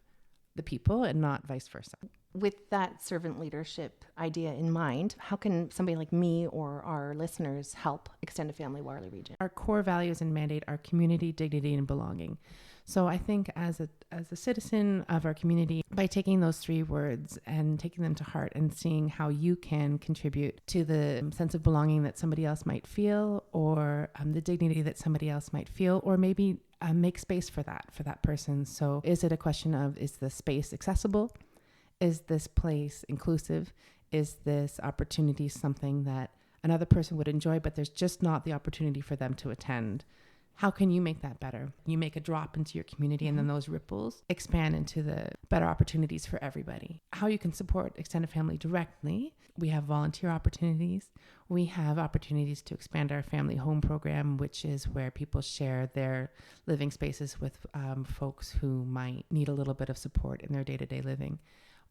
the people and not vice versa. With that servant leadership idea in mind, how can somebody like me or our listeners help Extended Family Waterloo Region? Our core values and mandate are community, dignity, and belonging. So I think as a citizen of our community, by taking those 3 words and taking them to heart and seeing how you can contribute to the sense of belonging that somebody else might feel, or the dignity that somebody else might feel, or maybe make space for that person. So is it a question of, is the space accessible? Is this place inclusive? Is this opportunity something that another person would enjoy, but there's just not the opportunity for them to attend? How can you make that better? You make a drop into your community, and then those ripples expand into the better opportunities for everybody. How you can support extended family directly. We have volunteer opportunities. We have opportunities to expand our family home program, which is where people share their living spaces with folks who might need a little bit of support in their day-to-day living.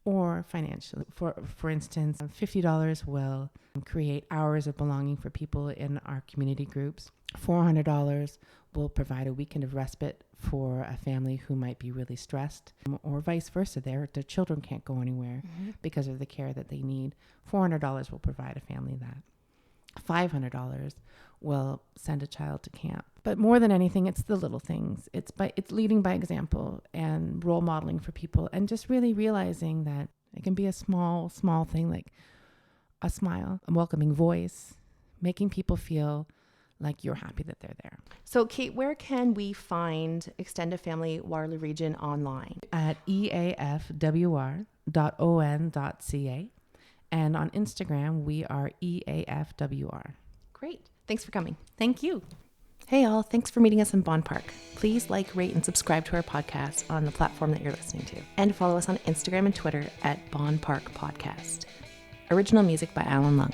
Or financially. For instance, $50 will create hours of belonging for people in our community groups. $400 will provide a weekend of respite for a family who might be really stressed, or vice versa. Their children can't go anywhere because of the care that they need. $400 will provide a family that. $500 will send a child to camp. But more than anything, it's the little things. It's leading by example and role modeling for people, and just really realizing that it can be a small thing, like a smile, a welcoming voice, making people feel like you're happy that they're there. So, Kate, where can we find Extended Family Waterloo Region online? At eafwr.on.ca. And on Instagram, we are eafwr. Great. Thanks for coming. Thank you. Hey, all. Thanks for meeting us in Bonn Park. Please like, rate, and subscribe to our podcast on the platform that you're listening to. And follow us on Instagram and Twitter at Bonn Park Podcast. Original music by Alan Lung.